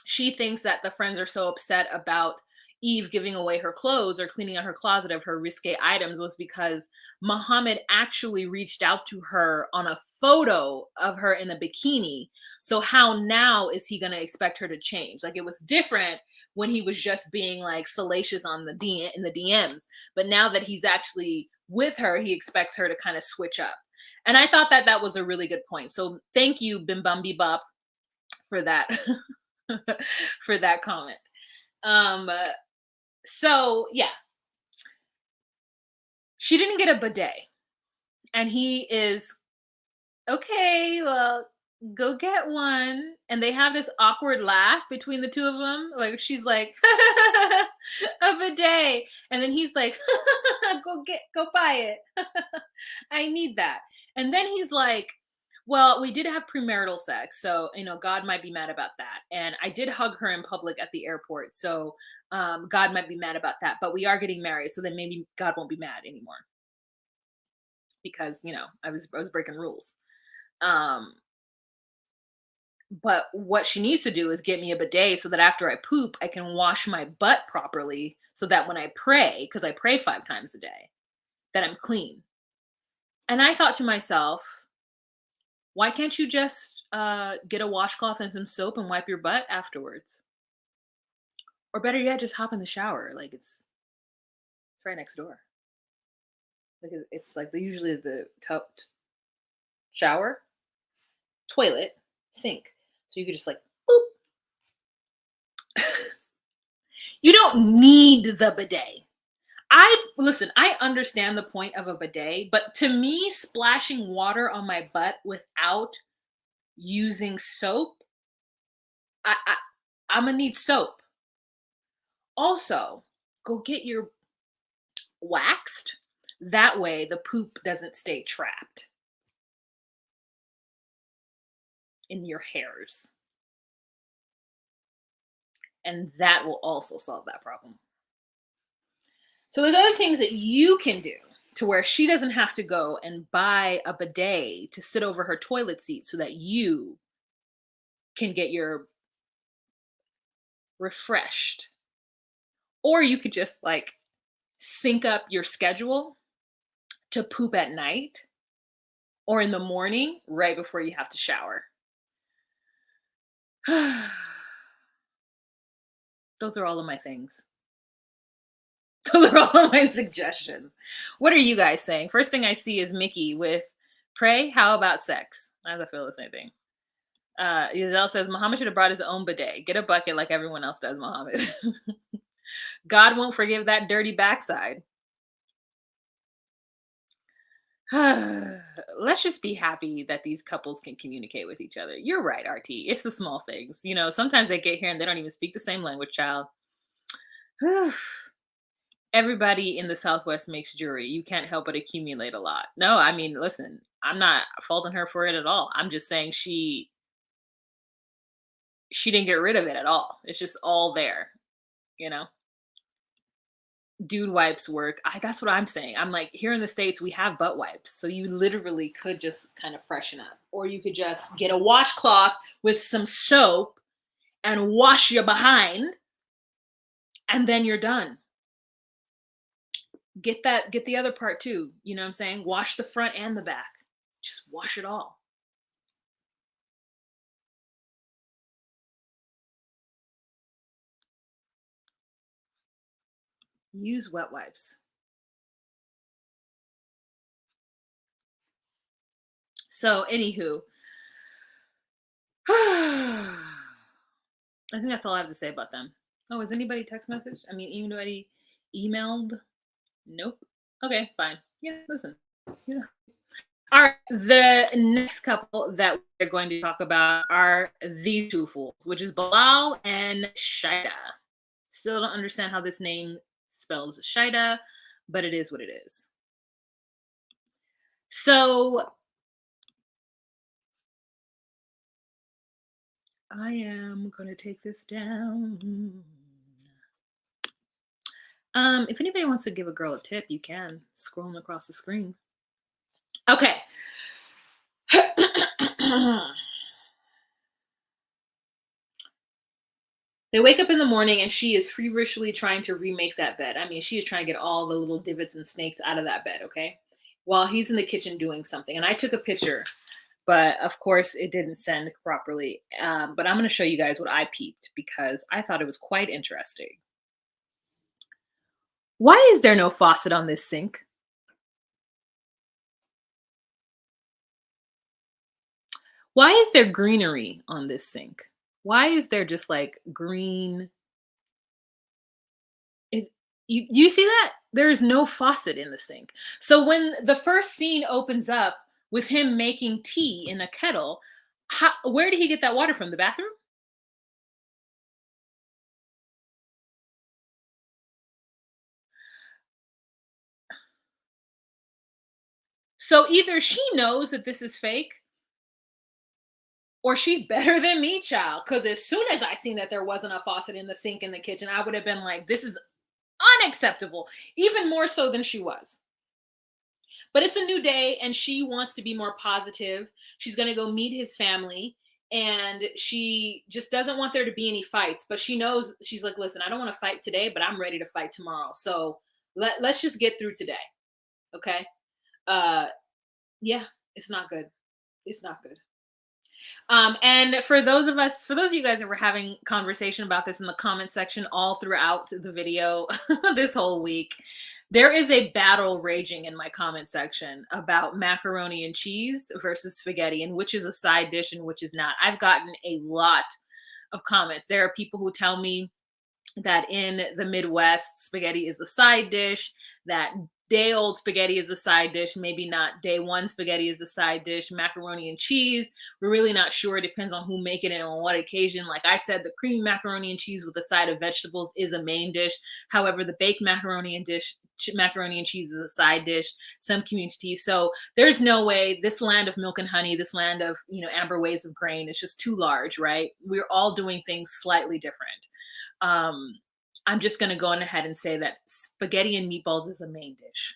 she thinks that the friends are so upset about Eve giving away her clothes or cleaning out her closet of her risque items was because Mohamed actually reached out to her on a photo of her in a bikini. So how now is he going to expect her to change? Like, it was different when he was just being like salacious on in the DMs, but now that he's actually with her, he expects her to kind of switch up. And I thought that that was a really good point. So thank you, Bim Bum Bebop, for that. For that comment. Um, so yeah, she didn't get a bidet, and he is okay. Well, go get one. And they have this awkward laugh between the two of them. Like, she's like, a bidet, and then he's like, go buy it. I need that. And then he's like, well, we did have premarital sex, so God might be mad about that. And I did hug her in public at the airport, so God might be mad about that. But we are getting married, so then maybe God won't be mad anymore because I was breaking rules. But what she needs to do is get me a bidet so that after I poop, I can wash my butt properly, so that when I pray, because I pray 5 times a day, that I'm clean. And I thought to myself, why can't you just get a washcloth and some soap and wipe your butt afterwards? Or better yet, just hop in the shower. Like, it's right next door. Like, it's like usually the shower, toilet, sink. So you could just like boop. You don't need the bidet. I understand the point of a bidet, but to me, splashing water on my butt without using soap, I I'm gonna need soap. Also, go get your waxed. That way the poop doesn't stay trapped in your hairs. And that will also solve that problem. So there's other things that you can do to where she doesn't have to go and buy a bidet to sit over her toilet seat so that you can get your refreshed. Or you could just like sync up your schedule to poop at night or in the morning right before you have to shower. Those are all of my things. Those are all of my suggestions. What are you guys saying? First thing I see is Mickey with pray, how about sex? I feel the same thing. Zelle says Muhammad should have brought his own bidet. Get a bucket like everyone else does, Muhammad. God won't forgive that dirty backside. Let's just be happy that these couples can communicate with each other. You're right, RT. It's the small things. Sometimes they get here and they don't even speak the same language, child. Everybody in the Southwest makes jewelry. You can't help but accumulate a lot. No, I mean, listen, I'm not faulting her for it at all. I'm just saying she didn't get rid of it at all. It's just all there, you know? Dude wipes work. That's what I'm saying. I'm like, here in the States, we have butt wipes. So you literally could just kind of freshen up. Or you could just get a washcloth with some soap and wash your behind, and then you're done. Get the other part too. You know what I'm saying? Wash the front and the back. Just wash it all. Use wet wipes. So, anywho, I think that's all I have to say about them. Oh, is anybody text message? I mean, anybody emailed? Nope. Okay, fine. Yeah, listen. Yeah. All right. The next couple that we're going to talk about are these two fools, which is Bilal and Shaeeda. Still don't understand how this name spells Shaeeda, but it is what it is. So I am going to take this down. If anybody wants to give a girl a tip, you can, scrolling across the screen. Okay. They wake up in the morning and she is feverishly trying to remake that bed. I mean, she is trying to get all the little divots and snakes out of that bed, okay? While he's in the kitchen doing something. And I took a picture, but of course it didn't send properly. But I'm going to show you guys what I peeped because I thought it was quite interesting. Why is there no faucet on this sink? Why is there greenery on this sink? Why is there just like green? Is you see that? There is no faucet in the sink. So when the first scene opens up with him making tea in a kettle, where did he get that water from? The bathroom? So either she knows that this is fake or she's better than me, child. Because as soon as I seen that there wasn't a faucet in the sink in the kitchen, I would have been like, this is unacceptable, even more so than she was. But it's a new day and she wants to be more positive. She's going to go meet his family and she just doesn't want there to be any fights. But she knows, she's like, listen, I don't want to fight today, but I'm ready to fight tomorrow. So let's just get through today. Okay. Uh, yeah, it's not good. It's not good. And for those of you guys that were having conversation about this in the comment section all throughout the video this whole week, there is a battle raging in my comment section about macaroni and cheese versus spaghetti and which is a side dish and which is not. I've gotten a lot of comments. There are people who tell me that in the Midwest, spaghetti is a side dish, that day old spaghetti is a side dish, maybe not day one spaghetti is a side dish, macaroni and cheese. We're really not sure. It depends on who make it and on what occasion. Like I said, the creamy macaroni and cheese with a side of vegetables is a main dish. However, the baked macaroni and cheese is a side dish, some communities. So there's no way this land of milk and honey, this land of, amber waves of grain is just too large, right? We're all doing things slightly different. um, I'm just going to go on ahead and say that spaghetti and meatballs is a main dish.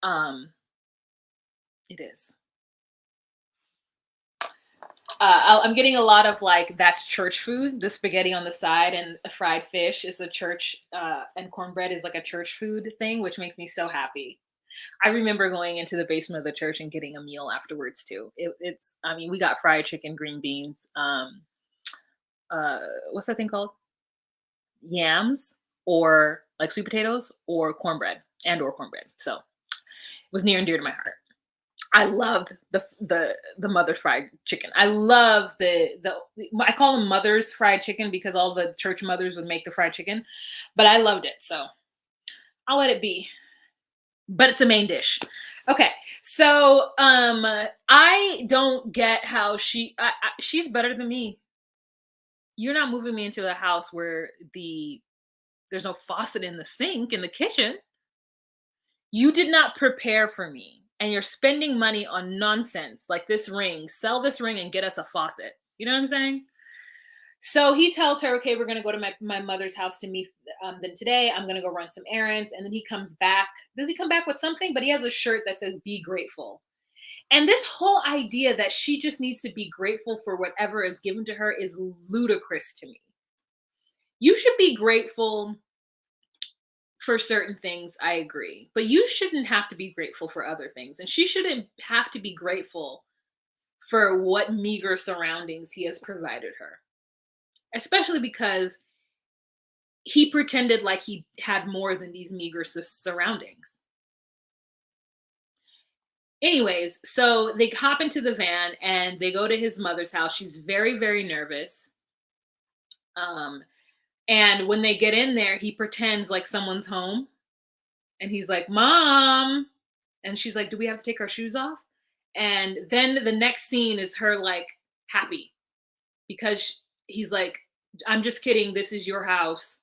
Um, it is. I'm getting a lot of like, that's church food. The spaghetti on the side and a fried fish is a church, and cornbread is like a church food thing, which makes me so happy. I remember going into the basement of the church and getting a meal afterwards too. I mean, we got fried chicken, green beans, uh, what's that thing called? Yams or like sweet potatoes or cornbread or cornbread. So it was near and dear to my heart. I loved the mother fried chicken. I love the I call them mothers fried chicken because all the church mothers would make the fried chicken, but I loved it. So I'll let it be. But it's a main dish. Okay. So I don't get how she's better than me. You're not moving me into a house where there's no faucet in the sink in the kitchen. You did not prepare for me. And you're spending money on nonsense like this ring. Sell this ring and get us a faucet. You know what I'm saying? So he tells her, okay, we're going to go to my mother's house to meet them today. I'm going to go run some errands. And then he comes back. Does he come back with something? But he has a shirt that says, be grateful. And this whole idea that she just needs to be grateful for whatever is given to her is ludicrous to me. You should be grateful for certain things, I agree. But you shouldn't have to be grateful for other things. And she shouldn't have to be grateful for what meager surroundings he has provided her. Especially because he pretended like he had more than these meager surroundings. Anyways, so they hop into the van and they go to his mother's house. She's very, very nervous. And when they get in there, he pretends like someone's home. And he's like, Mom. And she's like, do we have to take our shoes off? And then the next scene is her like happy because he's like, I'm just kidding. This is your house.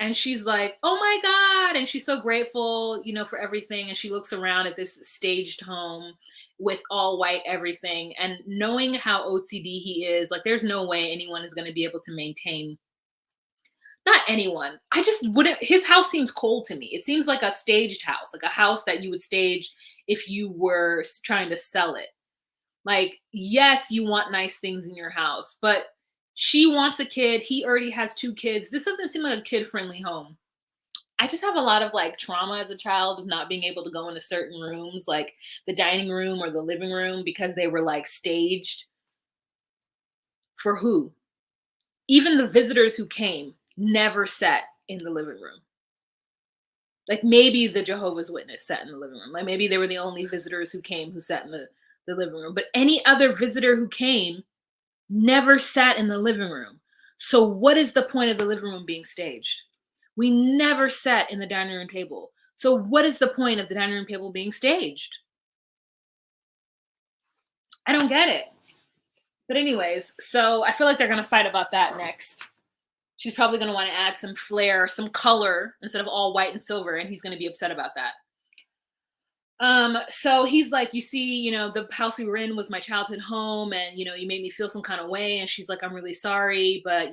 And she's like, "Oh my God." And she's so grateful, for everything. And she looks around at this staged home with all white everything. And knowing how OCD he is, like, there's no way anyone is going to be able to maintain, not anyone. I just wouldn't. His house seems cold to me. It seems like a staged house, like a house that you would stage if you were trying to sell it. Like, yes, you want nice things in your house, but she wants a kid. He already has two kids. This doesn't seem like a kid friendly home. I just have a lot of like trauma as a child of not being able to go into certain rooms, like the dining room or the living room, because they were like staged for who? Even the visitors who came never sat in the living room. Like maybe the Jehovah's Witness sat in the living room. Like maybe they were the only visitors who came who sat in the living room. But any other visitor who came never sat in the living room. So what is the point of the living room being staged? We never sat in the dining room table. So what is the point of the dining room table being staged? I don't get it. But anyways, so I feel like they're going to fight about that next. She's probably going to want to add some flair, some color instead of all white and silver, and he's going to be upset about that. So he's like, you see, the house we were in was my childhood home, and you made me feel some kind of way. And she's like, I'm really sorry, but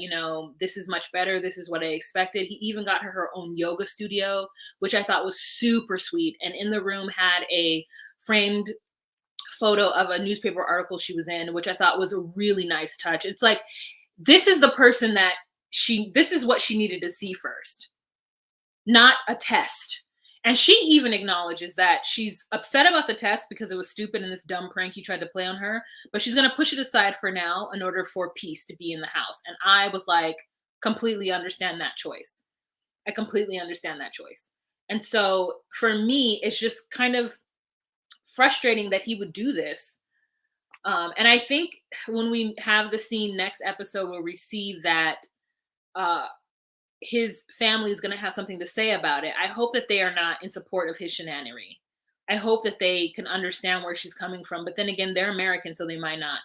this is much better. This is what I expected. He even got her own yoga studio, which I thought was super sweet. And in the room had a framed photo of a newspaper article she was in, which I thought was a really nice touch. It's like, this is the person that this is what she needed to see first, not a test. And she even acknowledges that she's upset about the test because it was stupid and this dumb prank he tried to play on her, but she's going to push it aside for now in order for peace to be in the house. And I was like, completely understand that choice. I completely understand that choice. And so for me, it's just kind of frustrating that he would do this. And I think when we have the scene next episode where we see that uh, his family is going to have something to say about it, I hope that they are not in support of his shenanery. I hope that they can understand where she's coming from. But then again, they're American, so they might not.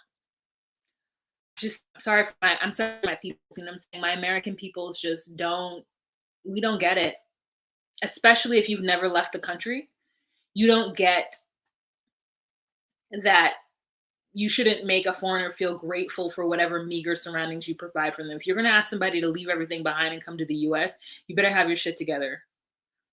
Just sorry for I'm sorry for my people. You know what I'm saying? My American peoples just we don't get it. Especially if you've never left the country. You don't get that you shouldn't make a foreigner feel grateful for whatever meager surroundings you provide for them. If you're going to ask somebody to leave everything behind and come to the US, you better have your shit together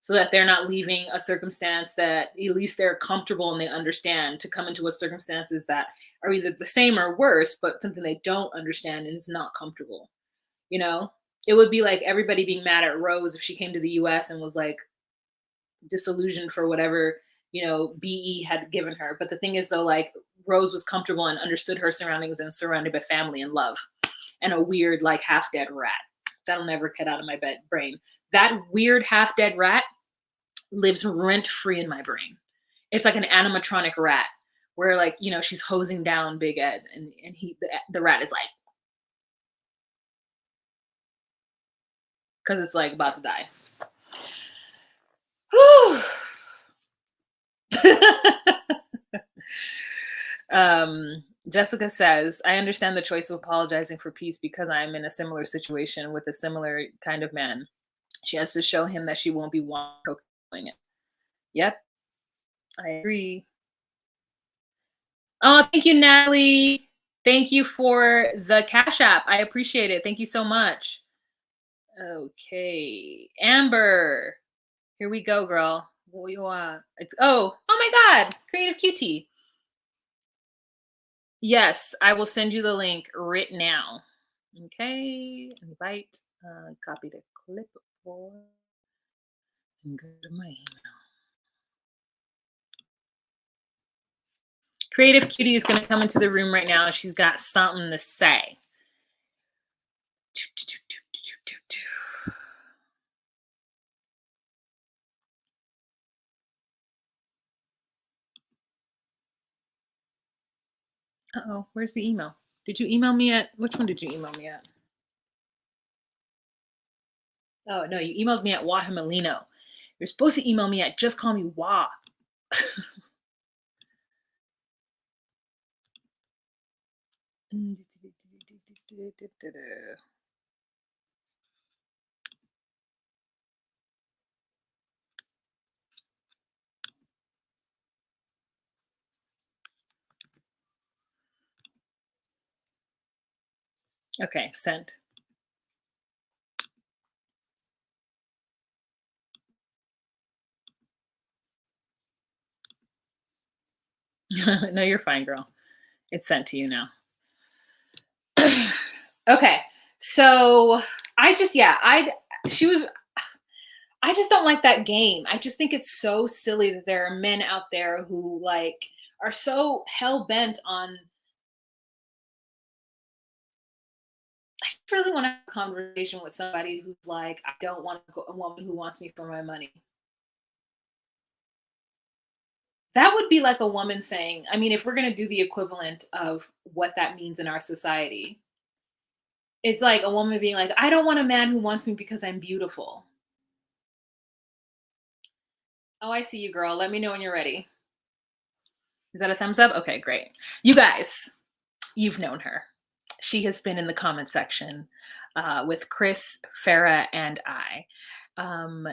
so that they're not leaving a circumstance that at least they're comfortable and they understand, to come into a circumstances that are either the same or worse, but something they don't understand and is not comfortable. It would be like everybody being mad at Rose if she came to the US and was like disillusioned for whatever, BE had given her. But the thing is though, like, Rose was comfortable and understood her surroundings and surrounded by family and love, and a weird, like, half-dead rat. That'll never get out of my brain. That weird half-dead rat lives rent-free in my brain. It's like an animatronic rat where, like, she's hosing down Big Ed, and the rat is like, because it's like about to die. Jessica says, I understand the choice of apologizing for peace because I'm in a similar situation with a similar kind of man. She has to show him that she won't be doing it. Yep, I agree. Oh, thank you, Natalie. Thank you for the Cash App. I appreciate it. Thank you so much. Okay, Amber. Here we go, girl. It's oh my God, Creative QT. Yes, I will send you the link right now. Okay, invite, copy the clipboard, and go to my email. Creative Cutie is going to come into the room right now. She's got something to say. Uh-oh, where's the email? Did you email me at, which one did you email me at? Oh, no, you emailed me at wahimalino. You're supposed to email me at just call me Wah. Okay, sent. No, you're fine, girl. It's sent to you now. Okay. So I just, yeah, she was, I just don't like that game. I just think it's so silly that there are men out there who like are so hell bent on. I really want to have a conversation with somebody who's like, I don't want a woman who wants me for my money. That would be like a woman saying, I mean, if we're going to do the equivalent of what that means in our society, it's like a woman being like, I don't want a man who wants me because I'm beautiful. Oh, I see you, girl. Let me know when you're ready. Is that a thumbs up? Okay, great. You guys, you've known her. She has been in the comment section with Chris, Farah, and I.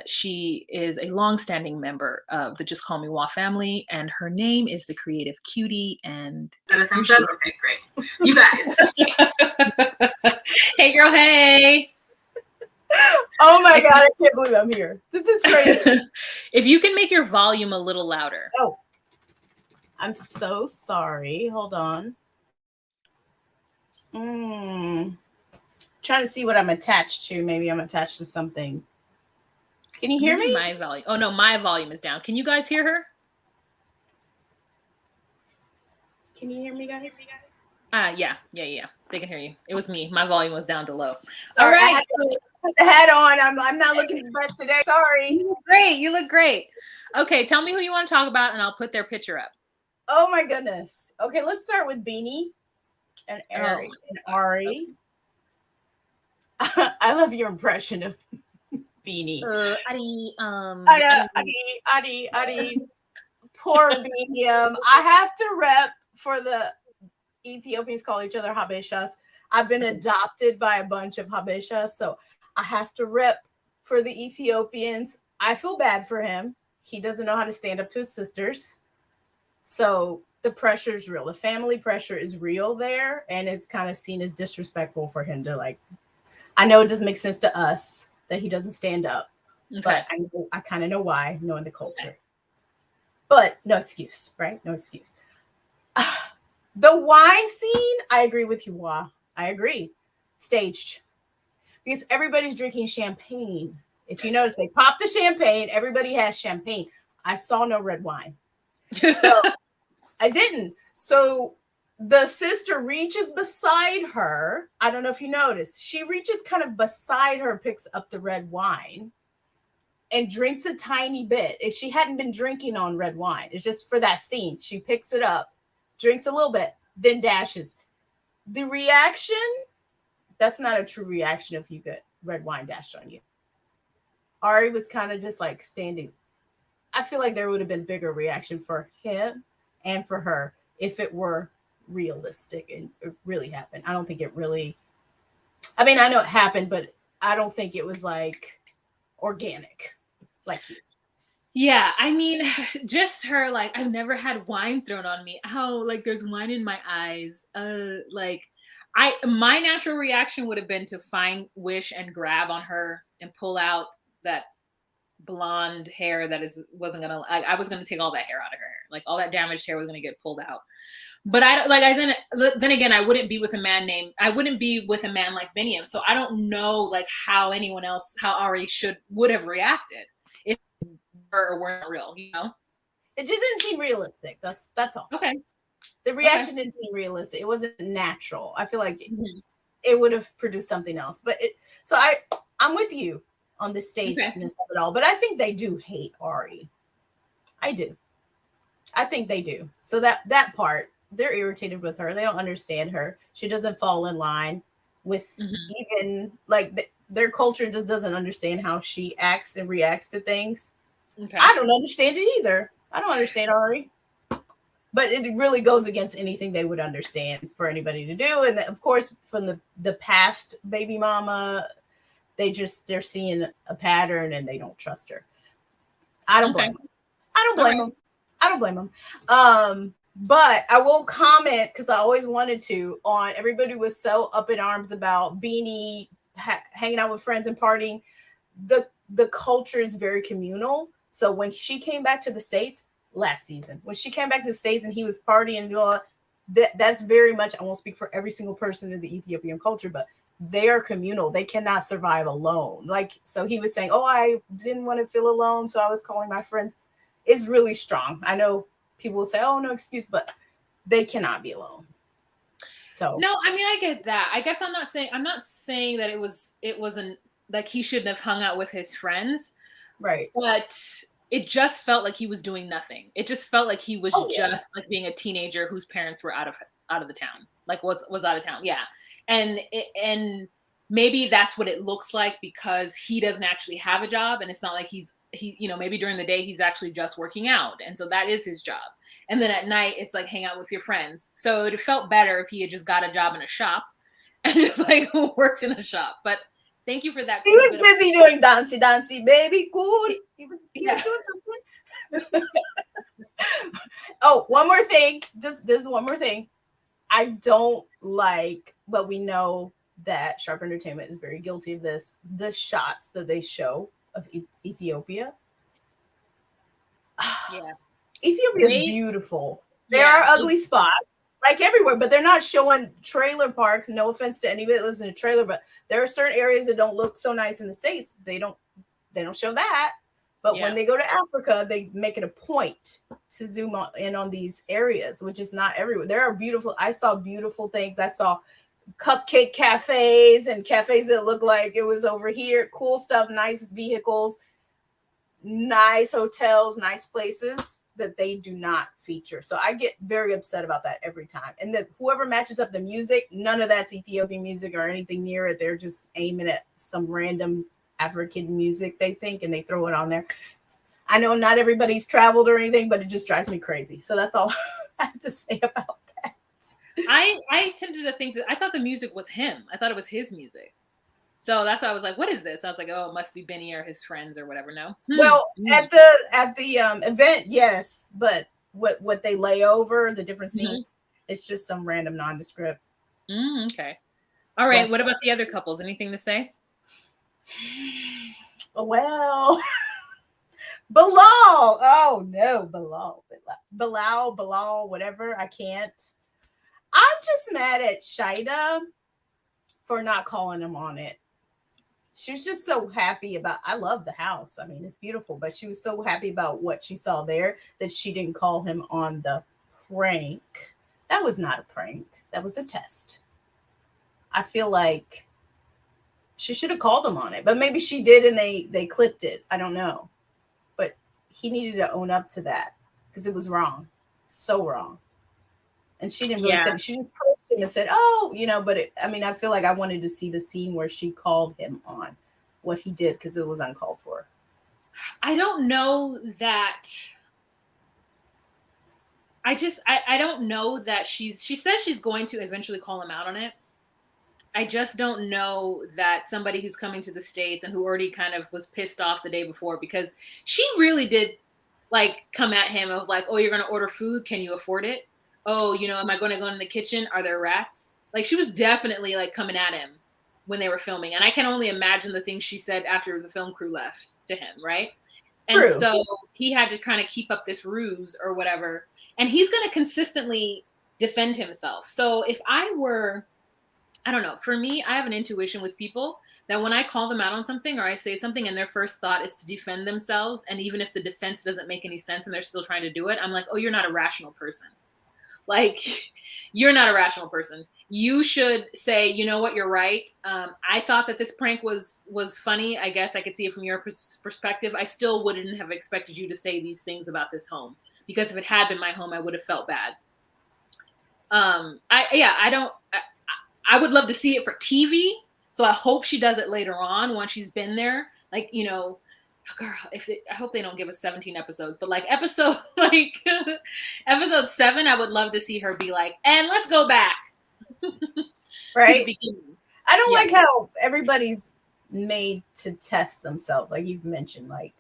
She is a long-standing member of the Just Call Me Wah family, and her name is the Creative Cutie. And is that a thumbs up? Okay, great. You guys. Hey, girl. Hey. Oh my God, I can't believe I'm here. This is crazy. If you can make your volume a little louder. Oh, I'm so sorry. Hold on. Trying to see what I'm attached to. Maybe I'm attached to something. Can you hear me? My volume. Oh no, my volume is down. Can you guys hear her? Can you hear me, guys? Yeah. They can hear you. It was me. My volume was down to low. All right. I had to put the hat on. I'm not looking fresh today. Sorry. You look great. You look great. Okay, tell me who you want to talk about, and I'll put their picture up. Oh my goodness. Okay, let's start with Beanie and Ari. Okay. I love your impression of Beanie. Ari. Poor Beniam. I have to rep for the Ethiopians call each other Habeshas. I've been adopted by a bunch of Habeshas, so I have to rep for the Ethiopians. I feel bad for him. He doesn't know how to stand up to his sisters. So the pressure is real. The family pressure is real there, and it's kind of seen as disrespectful for him to like. I know it doesn't make sense to us that he doesn't stand up, but I kind of know why, knowing the culture. But no excuse, right? No excuse. The wine scene, I agree with you, Wah. I agree. Staged. Because everybody's drinking champagne. If you notice, they pop the champagne. Everybody has champagne. I saw no red wine. So I didn't. So the sister reaches beside her. I don't know if you noticed. She reaches kind of beside her, picks up the red wine, and drinks a tiny bit. If she hadn't been drinking on red wine, it's just for that scene. She picks it up, drinks a little bit, then dashes. The reaction, that's not a true reaction if you get red wine dashed on you. Ari was kind of just like standing. I feel like there would have been bigger reaction for him and for her if it were realistic and it really happened. I don't think it really, I mean, I know it happened, but I don't think it was like organic like you. Yeah, I mean, just her like, I've never had wine thrown on me. Oh, like there's wine in my eyes. My natural reaction would have been to find Wish and grab on her and pull out that blonde hair that wasn't gonna. I was gonna take all that hair out of her hair. Like all that damaged hair was gonna get pulled out. But then again, I wouldn't be with a man like Beniam. So I don't know like how Ari would have reacted if or weren't real, you know? It just didn't seem realistic. That's all. Okay. The reaction didn't seem realistic. It wasn't natural. I feel like it would have produced something else. But I'm with you on the stagedness of it all. But I think they do hate Ari. I do. I think they do. So that part, they're irritated with her. They don't understand her. She doesn't fall in line with even like their culture just doesn't understand how she acts and reacts to things. Okay. I don't understand it either. I don't understand Ari. But it really goes against anything they would understand for anybody to do. And of course, from the past baby mama, they're seeing a pattern and they don't trust her. I don't blame them. I don't blame them. But I will comment, because I always wanted to, on everybody was so up in arms about Beanie hanging out with friends and partying. The culture is very communal. So when she came back to the States last season, when she came back to the States and he was partying and all that's very much, I won't speak for every single person in the Ethiopian culture, but they are communal. They cannot survive alone. Like, so he was saying, oh, I didn't want to feel alone, so I was calling my friends. It's really strong. I know people will say, oh, no excuse, but they cannot be alone. So no, I mean, I get that. I guess I'm not saying that it wasn't like he shouldn't have hung out with his friends. right. But it just felt like he was doing nothing. It just felt like he was just like being a teenager whose parents were out of the town, like was out of town. Yeah, and maybe that's what it looks like because he doesn't actually have a job, and it's not like he maybe during the day he's actually just working out, and so that is his job. And then at night it's like hang out with your friends. So it felt better if he had just got a job in a shop and just like worked in a shop. But thank you for that. He was busy doing dancey, baby. Cool. He was doing something. Oh, one more thing. Just this one more thing. I don't like, but we know that Sharp Entertainment is very guilty of this. The shots that they show of Ethiopia. Yeah. Ethiopia is beautiful. There are ugly spots. Like everywhere, but they're not showing trailer parks. No offense to anybody that lives in a trailer, but there are certain areas that don't look so nice in the States. They don't show that. But when they go to Africa, they make it a point to zoom in on these areas, which is not everywhere. There are beautiful. I saw beautiful things. I saw cupcake cafes and cafes that look like it was over here. Cool stuff, nice vehicles, nice hotels, nice places that they do not feature. So I get very upset about that every time. And that whoever matches up the music, none of that's Ethiopian music or anything near it. They're just aiming at some random African music, they think, and they throw it on there. I know not everybody's traveled or anything, but it just drives me crazy. So that's all I have to say about that. I tended to think that I thought the music was him. I thought it was his music. So that's why I was like, what is this? I was like, oh, it must be Benny or his friends or whatever. No. Well, at the event, yes, but what they lay over, the different scenes, it's just some random nondescript. Okay. All right. What about the other couples? Anything to say? Well, Bilal. Oh no, Bilal, whatever. I can't. I'm just mad at Shaeeda for not calling him on it. She was just so happy about, I love the house. I mean, it's beautiful, but she was so happy about what she saw there that she didn't call him on the prank. That was not a prank. That was a test. I feel like she should have called him on it, but maybe she did and they clipped it. I don't know. But he needed to own up to that because it was wrong. So wrong. And she didn't really say, she just pushed him and said, oh, but I feel like I wanted to see the scene where she called him on what he did because it was uncalled for. I don't know that. I don't know that she says she's going to eventually call him out on it. I just don't know that somebody who's coming to the States and who already kind of was pissed off the day before, because she really did like come at him of like, oh, you're going to order food. Can you afford it? Oh, am I going to go in the kitchen? Are there rats? Like she was definitely like coming at him when they were filming. And I can only imagine the things she said after the film crew left to him. Right. And so he had to kind of keep up this ruse or whatever. And he's going to consistently defend himself. So if I don't know, for me, I have an intuition with people that when I call them out on something or I say something and their first thought is to defend themselves, and even if the defense doesn't make any sense and they're still trying to do it, I'm like, oh, you're not a rational person. Like, you're not a rational person. You should say, you know what, you're right. I thought that this prank was funny. I guess I could see it from your perspective. I still wouldn't have expected you to say these things about this home, because if it had been my home, I would have felt bad. I would love to see it for TV. So I hope she does it later on once she's been there. Like, girl, I hope they don't give us 17 episodes, but like episode 7, I would love to see her be like, and let's go back. Right. I don't like how everybody's made to test themselves. Like you've mentioned, like,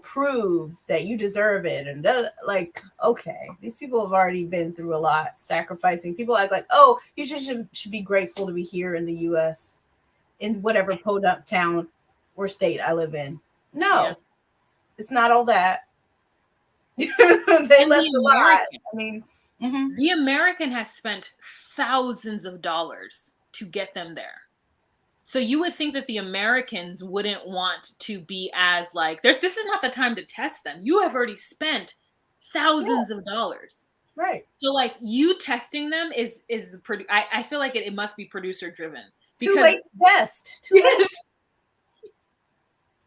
prove that you deserve it. And like, okay, these people have already been through a lot, sacrificing. People act like, oh, you should be grateful to be here in the US, in whatever podunk town or state I live in. No, it's not all that. They left a lot. I mean, the American has spent thousands of dollars to get them there. So you would think that the Americans wouldn't want to be as like, this is not the time to test them. You have already spent thousands of dollars. Right. So like you testing them is I feel like it must be producer driven. Too late to test. Too late.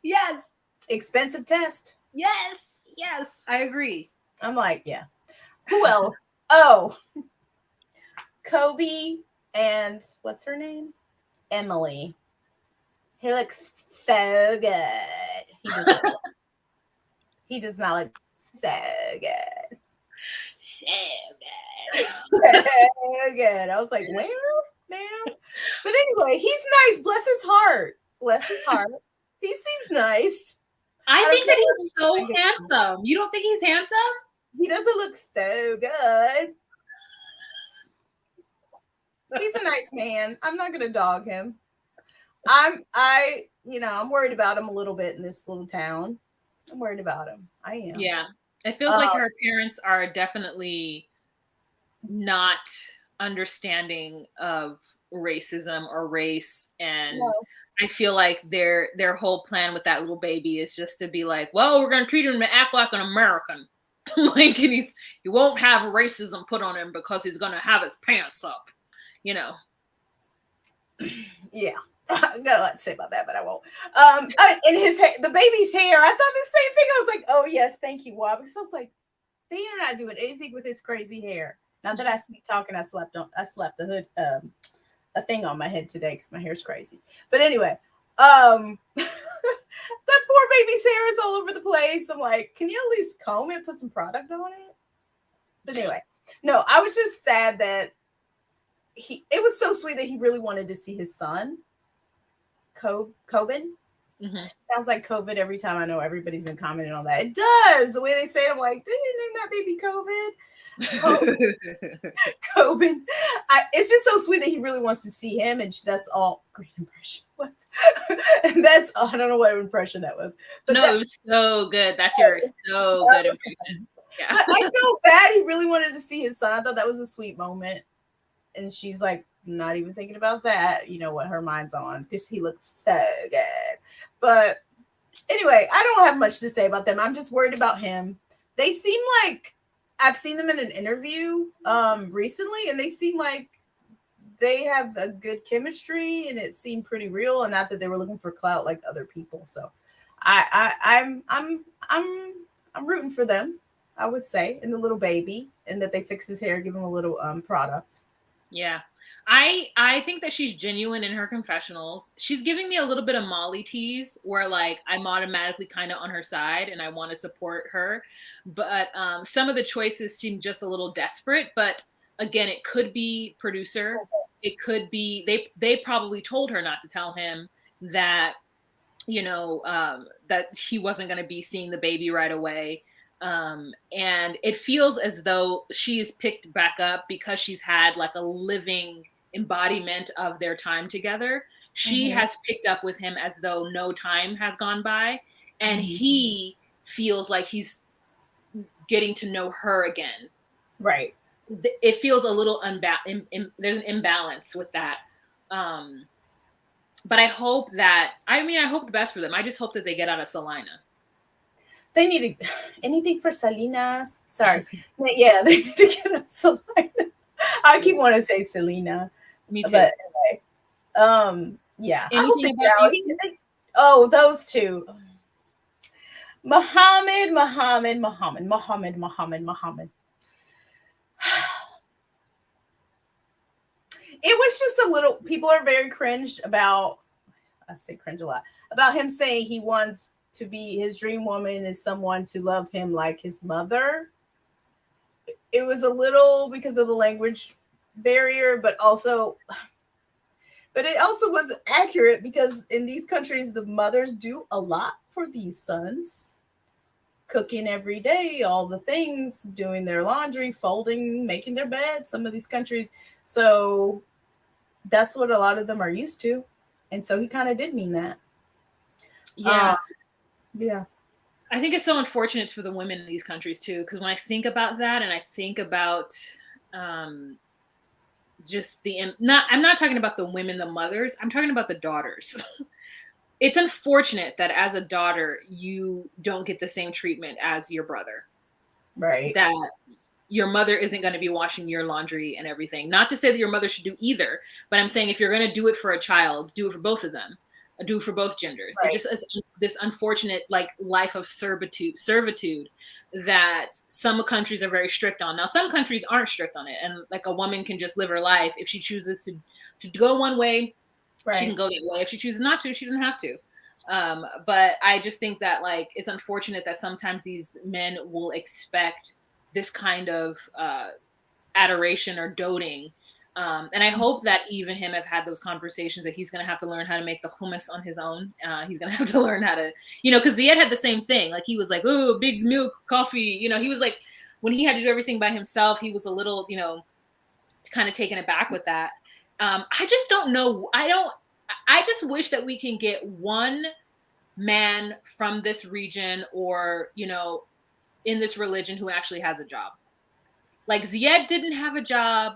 Yes. Expensive test. Yes. I agree. I'm like, yeah. Who else? Oh, Kobe and what's her name? Emily. He looks so good. He does not look so good. So good. So good. I was like, where, man? But anyway, he's nice. Bless his heart. He seems nice. I think that he's so handsome. You don't think he's handsome? He doesn't look so good. He's a nice man. I'm not gonna dog him. I'm worried about him a little bit in this little town. I'm worried about him. I am. Yeah. It feels like her parents are definitely not understanding of racism or race, and I feel like their whole plan with that little baby is just to be like, well, we're gonna treat him to act like an American. Like, and he won't have racism put on him because he's gonna have his pants up, you know. Yeah. I got a lot to say about that, but I won't. And the baby's hair, I thought the same thing. I was like, oh yes, thank you, Wah. Because I was like, they are not doing anything with his crazy hair. Now that I speak talking, I slapped the hood, a thing on my head today because my hair's crazy. But anyway, that poor baby's hair is all over the place. I'm like, can you at least comb it, put some product on it? But anyway, no, I was just sad that it was so sweet that he really wanted to see his son. Coben. Sounds like COVID every time. I know everybody's been commenting on that. It does. The way they say it, I'm like, did you name that baby COVID? Coben. It's just so sweet that he really wants to see him, and that's all. Great impression. What? And that's I don't know what impression that was. But no, it was so good. That's your so good impression. Yeah. But I feel bad. He really wanted to see his son. I thought that was a sweet moment. And she's like, not even thinking about that. You know what her mind's on, because he looks so good. But anyway, I don't have much to say about them. I'm just worried about him. They seem like I've seen them in an interview recently, and they seem like they have a good chemistry, and it seemed pretty real, and not that they were looking for clout like other people. So I'm rooting for them, I would say, and the little baby, and that they fix his hair, give him a little product. Yeah. I think that she's genuine in her confessionals. She's giving me a little bit of Molly tease where like I'm automatically kind of on her side and I want to support her. But some of the choices seem just a little desperate. But again, it could be producer. It could be they probably told her not to tell him that, you know, that he wasn't going to be seeing the baby right away. And it feels as though she's picked back up because she's had like a living embodiment of their time together. She has picked up with him as though no time has gone by, and he feels like he's getting to know her again. Right. It feels a little there's an imbalance with that. But I hope I hope the best for them. I just hope that they get out of Salina. They need anything for Salinas. Sorry. Yeah, they need to get us Selena. I keep wanting to say Selena. Me too. But anyway, yeah. Anything those two. Mohamed. It was just a little, people are very cringed about, I say cringe a lot, about him saying he wants to be his dream woman is someone to love him like his mother. It was a little because of the language barrier, but it also was accurate because in these countries, the mothers do a lot for these sons. cooking every day, all the things, doing their laundry, folding, making their bed, some of these countries. So that's what a lot of them are used to. And so he kind of did mean that. Yeah. Yeah. I think it's so unfortunate for the women in these countries too, because when I think about that and I think about just I'm not talking about the women, the mothers, I'm talking about the daughters. It's unfortunate that as a daughter, you don't get the same treatment as your brother. Right. That your mother isn't going to be washing your laundry and everything. Not to say that your mother should do either, but I'm saying if you're going to do it for a child, do it for both of them. Do it for both genders. Right. It just is this unfortunate like life of servitude that some countries are very strict on. Now, some countries aren't strict on it, and like a woman can just live her life. If she chooses to go one way, Right. she can go that way. If she chooses not to, she doesn't have to. But I just think that like it's unfortunate that sometimes these men will expect this kind of adoration or doting. And I hope that even him have had those conversations that he's going to have to learn how to make the hummus on his own. He's going to have to learn how to, because Ziad had the same thing. Like he was like, oh, big milk, coffee. He was like, when he had to do everything by himself, he was a little, kind of taken aback with that. I just don't know. I just wish that we can get one man from this region or, in this religion who actually has a job. Like Ziad didn't have a job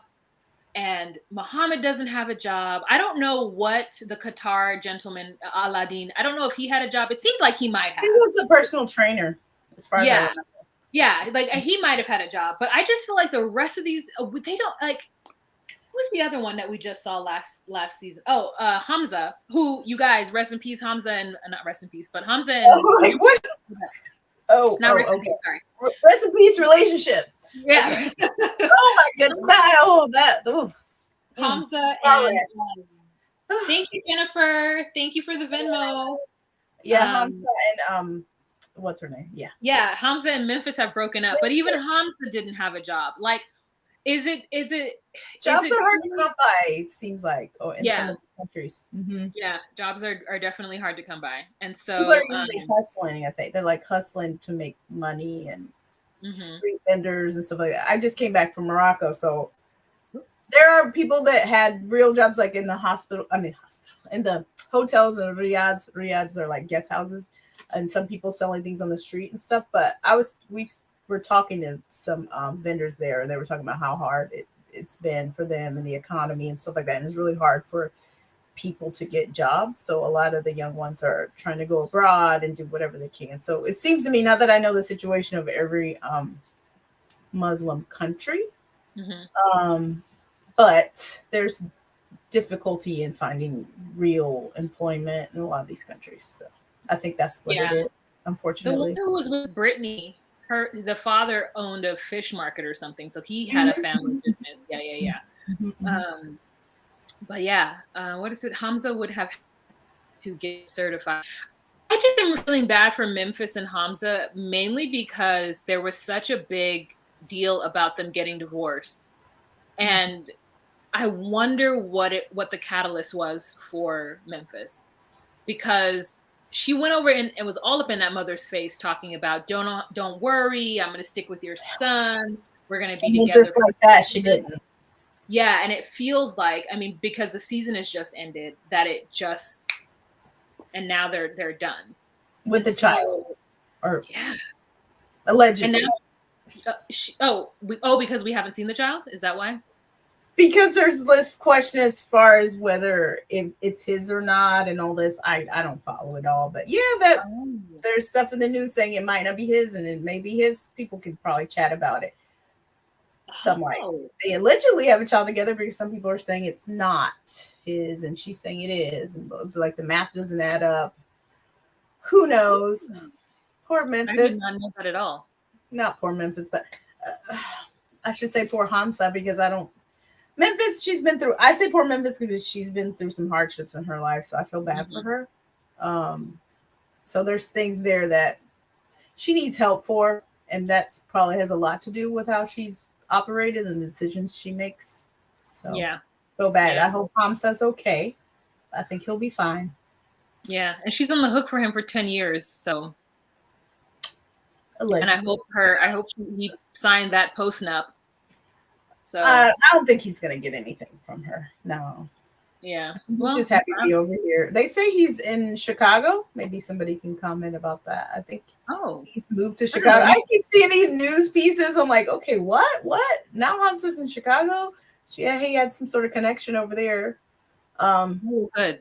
and Mohamed doesn't have a job. I don't know what the Qatar gentleman, Aladdin, I don't know if he had a job. It seemed like he might have. He was a personal trainer, as far as I remember. Yeah, like he might have had a job. But I just feel like the rest of these, they don't like, who's the other one that we just saw last season? Oh, Hamza, who, you guys, rest in peace, Hamza, and not rest in peace, but Hamza and what? Not rest in peace, sorry. Rest in peace relationship. Yeah. Oh my goodness. That. Ooh. Hamza and thank you, Jennifer. Thank you for the Venmo. Yeah, Hamza and what's her name? Yeah. Yeah, Hamza and Memphis have broken up, but even Hamza didn't have a job. Like, is it jobs are hard to come by, it seems like, in some of the countries. Mm-hmm. Yeah, jobs are definitely hard to come by. And so people are usually hustling, I think. They're like hustling to make money and street vendors and stuff like that. I just came back from Morocco, so there are people that had real jobs like in the hospital, in the hotels and Riyads are like guest houses, and some people selling things on the street and stuff. But we were talking to some vendors there, and they were talking about how hard it's been for them and the economy and stuff like that. And it's really hard for people to get jobs. So a lot of the young ones are trying to go abroad and do whatever they can. So it seems to me, now that I know the situation of every Muslim country, but there's difficulty in finding real employment in a lot of these countries. So I think that's what it is, unfortunately. The one who was with Brittany, the father owned a fish market or something, so he had a family business. Yeah. But yeah, what is it? Hamza would have to get certified. I just am feeling bad for Memphis and Hamza, mainly because there was such a big deal about them getting divorced, and I wonder what the catalyst was for Memphis, because she went over and it was all up in that mother's face talking about don't worry, I'm going to stick with your son. We're going to be together. Just like that, she didn't. Yeah, and it feels like, because the season has just ended, that it just, and now they're done with the child, or allegedly. And now, because we haven't seen the child. Is that why? Because there's this question as far as whether it's his or not, and all this. I don't follow it all, but yeah, there's stuff in the news saying it might not be his, and it may be his. People can probably chat about it. Like they allegedly have a child together, because some people are saying it's not his, and she's saying it is, and like the math doesn't add up. Who knows? Poor Memphis. I did not know that at all. Not poor Memphis, but I should say poor Hamza, because Memphis, she's been through. I say poor Memphis because she's been through some hardships in her life, so I feel bad for her. So there's things there that she needs help for, and that's probably has a lot to do with how she's operated and the decisions she makes. So yeah, feel bad. I hope Hamza's okay. I think he'll be fine. Yeah, and she's on the hook for him for 10 years, so Allegedly. And I hope he signed that post-nup. So I don't think he's gonna get anything from her. No. yeah. He's just happy to be over here. They say he's in Chicago. Maybe somebody can comment about that. I think he's moved to Chicago. I keep seeing these news pieces. I'm like, okay, what? Now Hamza's in Chicago. Yeah, he had some sort of connection over there. Good.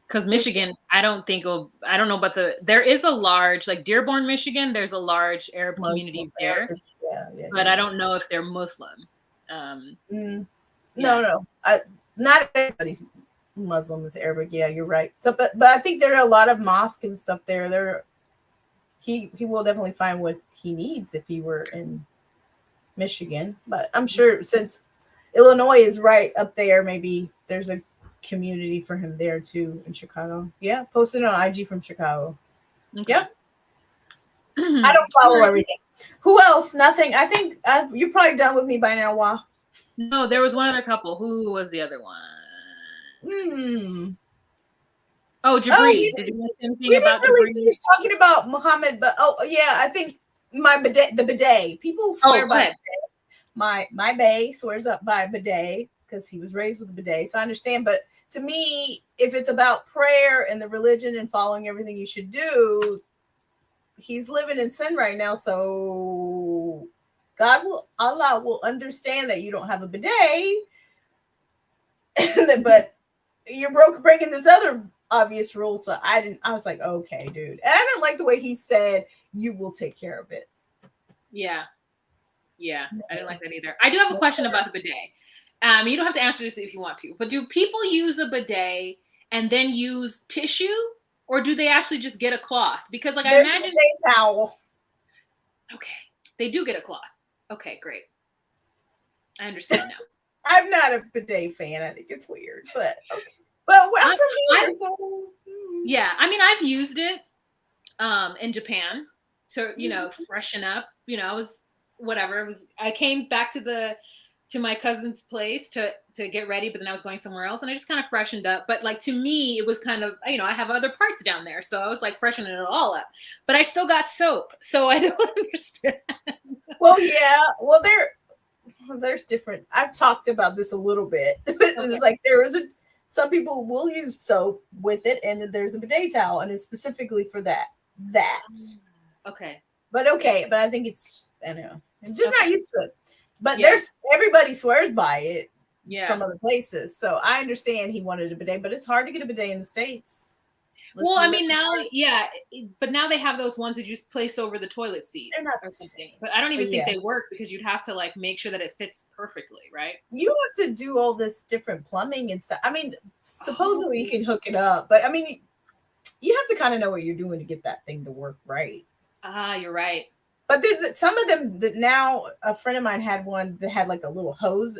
Because Michigan, I don't know about there is a large, like Dearborn, Michigan, there's a large Arab community there. Yeah, but I don't know if they're Muslim. No. Not everybody's Muslim is Arabic. Yeah, you're right. So, but I think there are a lot of mosques and stuff there. He will definitely find what he needs if he were in Michigan. But I'm sure since Illinois is right up there, maybe there's a community for him there too in Chicago. Yeah, posted on IG from Chicago. Okay. Yep. I don't follow everything. Who else? Nothing. I think you're probably done with me by now, Wah. No, there was one other couple. Who was the other one? Oh, Jabri. Did you mention anything about Jabri? We were talking about Mohamed, but I think the bidet. People swear by bidet. My bae swears up by bidet because he was raised with a bidet. So I understand, but to me, if it's about prayer and the religion and following everything you should do, he's living in sin right now. So Allah will understand that you don't have a bidet, but you're breaking this other obvious rule. So I was like, okay, dude. And I didn't like the way he said, you will take care of it. Yeah. I didn't like that either. I do have a question about the bidet. You don't have to answer this if you want to, but do people use the bidet and then use tissue, or do they actually just get a cloth? Because I imagine a towel. Okay, they do get a cloth. Okay, great. I understand now. I'm not a bidet fan. I think it's weird, but okay. Well, I'm from here, so yeah. I mean, I've used it in Japan to freshen up. I was whatever. I came back to my cousin's place to get ready, but then I was going somewhere else and I just kind of freshened up. But to me, it was kind of, I have other parts down there. So I was freshening it all up, but I still got soap. So I don't understand. Well, yeah. Well, there's different. I've talked about this a little bit. It's some people will use soap with it and there's a bidet towel and it's specifically for that. Okay. But I think it's, I don't know. I'm just not used to it. But everybody swears by it from other places. So I understand he wanted a bidet, but it's hard to get a bidet in the States. Well, I mean, now, but now they have those ones that you just place over the toilet seat or something. But I don't even think they work because you'd have to make sure that it fits perfectly, right? You have to do all this different plumbing and stuff. I mean, supposedly you can hook it up, but I mean, you have to kind of know what you're doing to get that thing to work right. You're right. But some of them that now, a friend of mine had one that had a little hose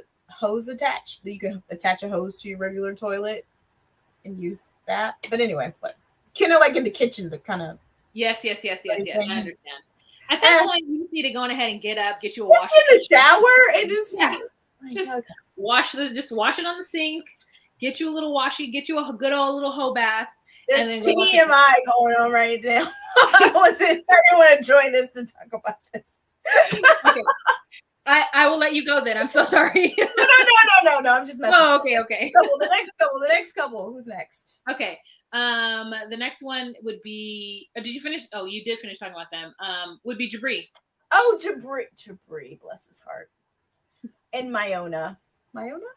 attached that you can attach a hose to your regular toilet and use that. But anyway, kind of in the kitchen, the kind of yes. I understand. At that point, you need to go ahead and get up, get you a wash in the shower, and just wash it on the sink. Get you a little washy, get you a good old little hoe bath. There's TMI going on right now. I didn't want to join this to talk about this. Okay. I will let you go then. I'm so sorry. No. I'm just messing. Oh, okay. The next couple. Who's next? Okay. The next one would be. Did you finish? Oh, you did finish talking about them. Would be Jabri. Oh, Jabri, bless his heart. And Miona. Miona.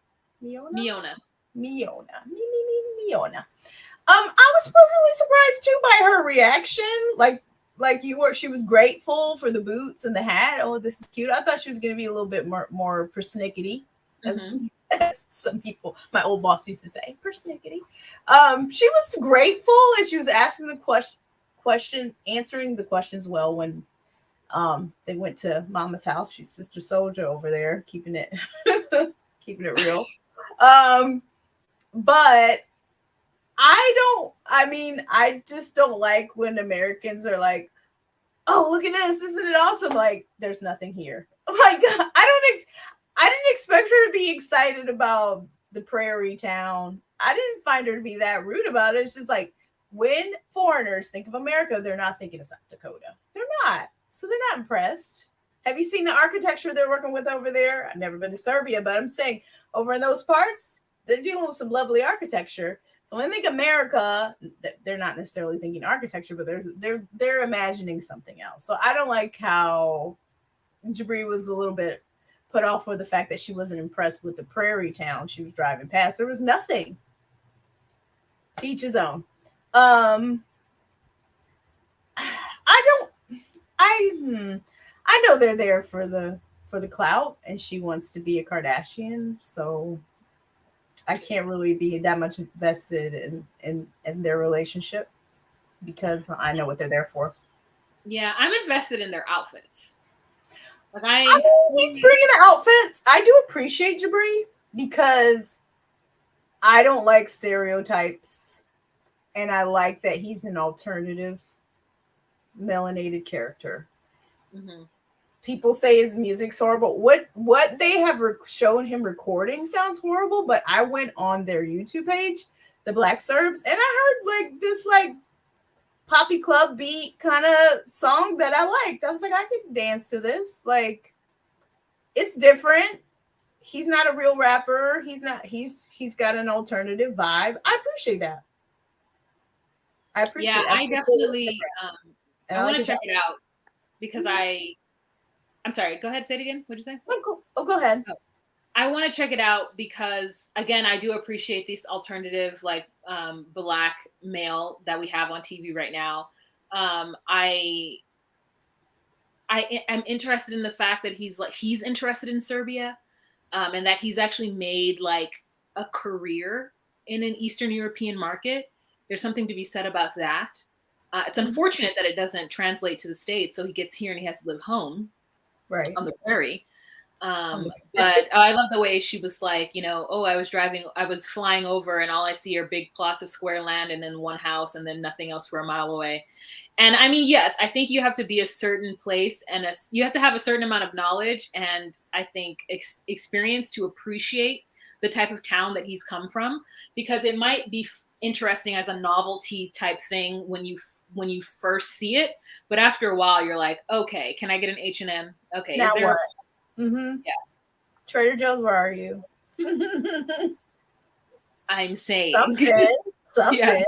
I was pleasantly surprised too by her reaction. Like you were, she was grateful for the boots and the hat. Oh, this is cute. I thought she was going to be a little bit more persnickety, as some people, my old boss used to say, persnickety. She was grateful and she was asking the question, answering the questions well when they went to Mama's house. She's Sister Soldier over there, keeping it real. But I just don't like when Americans are like, oh, look at this. Isn't it awesome? There's nothing here. Oh my God. I didn't expect her to be excited about the prairie town. I didn't find her to be that rude about it. It's just when foreigners think of America, they're not thinking of South Dakota. They're not. So they're not impressed. Have you seen the architecture they're working with over there? I've never been to Serbia, but I'm saying over in those parts, they're dealing with some lovely architecture. So when they think America, they're not necessarily thinking architecture, but they're imagining something else. So I don't like how Jabri was a little bit put off with the fact that she wasn't impressed with the prairie town she was driving past. There was nothing. To each his own. I know they're there for the clout, and she wants to be a Kardashian, so I can't really be that much invested in their relationship because I know what they're there for. Yeah, I'm invested in their outfits. Like he's bringing the outfits. I do appreciate Jabri because I don't like stereotypes, and I like that he's an alternative melanated character. Mm-hmm. People say his music's horrible. What they have shown him recording sounds horrible, but I went on their YouTube page, the Black Serbs, and I heard like this like poppy club beat kind of song that I liked. I was like, I could dance to this. Like, it's different. He's not a real rapper. He's got an alternative vibe. I appreciate that. I appreciate. Yeah, I definitely. I want to check it out because I'm sorry. Go ahead. Say it again. What'd you say? Go ahead. Oh. I want to check it out because, again, I do appreciate this alternative, like Black male that we have on TV right now. I am interested in the fact that he's interested in Serbia, and that he's actually made like a career in an Eastern European market. There's something to be said about that. It's unfortunate that it doesn't translate to the States, so he gets here and he has to live home. Right. On the prairie. But I love the way she was like, I was flying over and all I see are big plots of square land and then one house and then nothing else for a mile away. And I mean, yes, I think you have to be a certain place and you have to have a certain amount of knowledge and I think experience to appreciate the type of town that he's come from, because it might be interesting as a novelty type thing when you first see it, but after a while you're like, okay, can I get an H&M? Okay, now is there what? Mm-hmm. Yeah, Trader Joe's, where are you? I'm saying something. Yeah.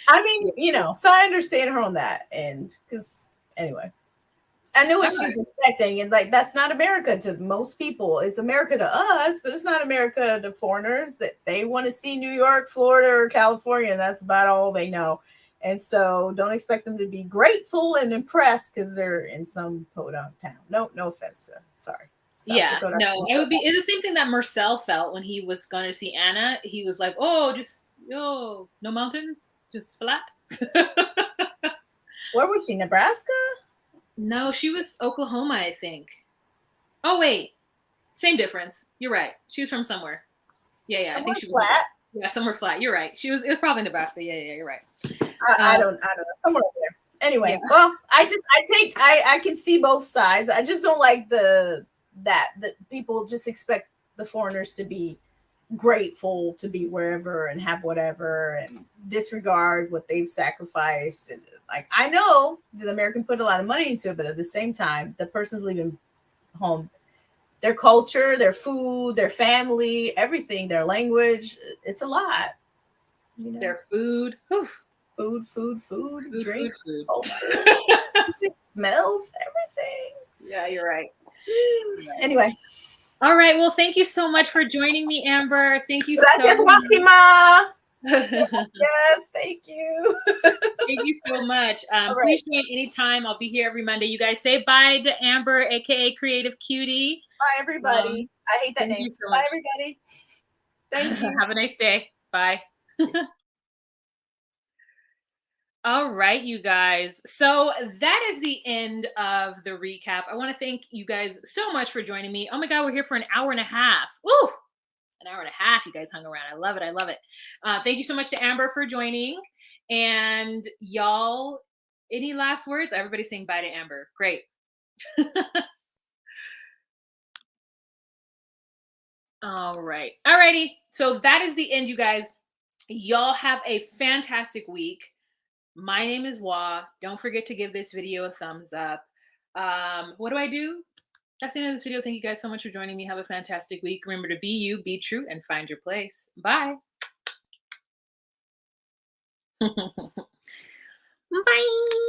I mean, so I understand her on that, and because anyway, I knew what she was expecting, and like that's not America to most people. It's America to us, but it's not America to foreigners. That they want to see New York, Florida, or California, and that's about all they know. And so don't expect them to be grateful and impressed because they're in some podunk town. No offense to sorry. South Dakota, no, it would be the same thing that Marcel felt when he was going to see Anna. He was like, no mountains, just flat. Where was she? Nebraska? No, she was Oklahoma, I think. Oh wait, same difference. You're right. She was from somewhere. Yeah, somewhere I think she was flat. Yeah, somewhere flat. You're right. It was probably Nebraska. Yeah, you're right. I don't know. Somewhere there. Anyway, well, I can see both sides. I just don't like that people just expect the foreigners to be grateful to be wherever and have whatever and disregard what they've sacrificed. And like, I know the American put a lot of money into it, but at the same time, the person's leaving home, their culture, their food, their family, everything, their language. It's a lot. Their food. Whew. Food, drink, food. Smells, everything. Yeah, you're right. Anyway. All right. Well, thank you so much for joining me, Amber. Thank you so much. Yes, thank you. Thank you so much. Please join anytime. I'll be here every Monday. You guys say bye to Amber, aka Creative Cutie. Bye, everybody. I hate that name. So bye, everybody. Thank you. Have a nice day. Bye. All right, you guys. So that is the end of the recap. I want to thank you guys so much for joining me. Oh my God, we're here for an hour and a half. Woo! An hour and a half you guys hung around. I love it. I love it. Thank you so much to Amber for joining. And y'all, any last words? Everybody's saying bye to Amber. Great. All right. All righty. So that is the end, you guys. Y'all have a fantastic week. My name is Wah. Don't forget to give this video a thumbs up. What do I do? That's the end of this video. Thank you guys so much for joining me. Have a fantastic week. Remember to be you, be true, and find your place. Bye. Bye.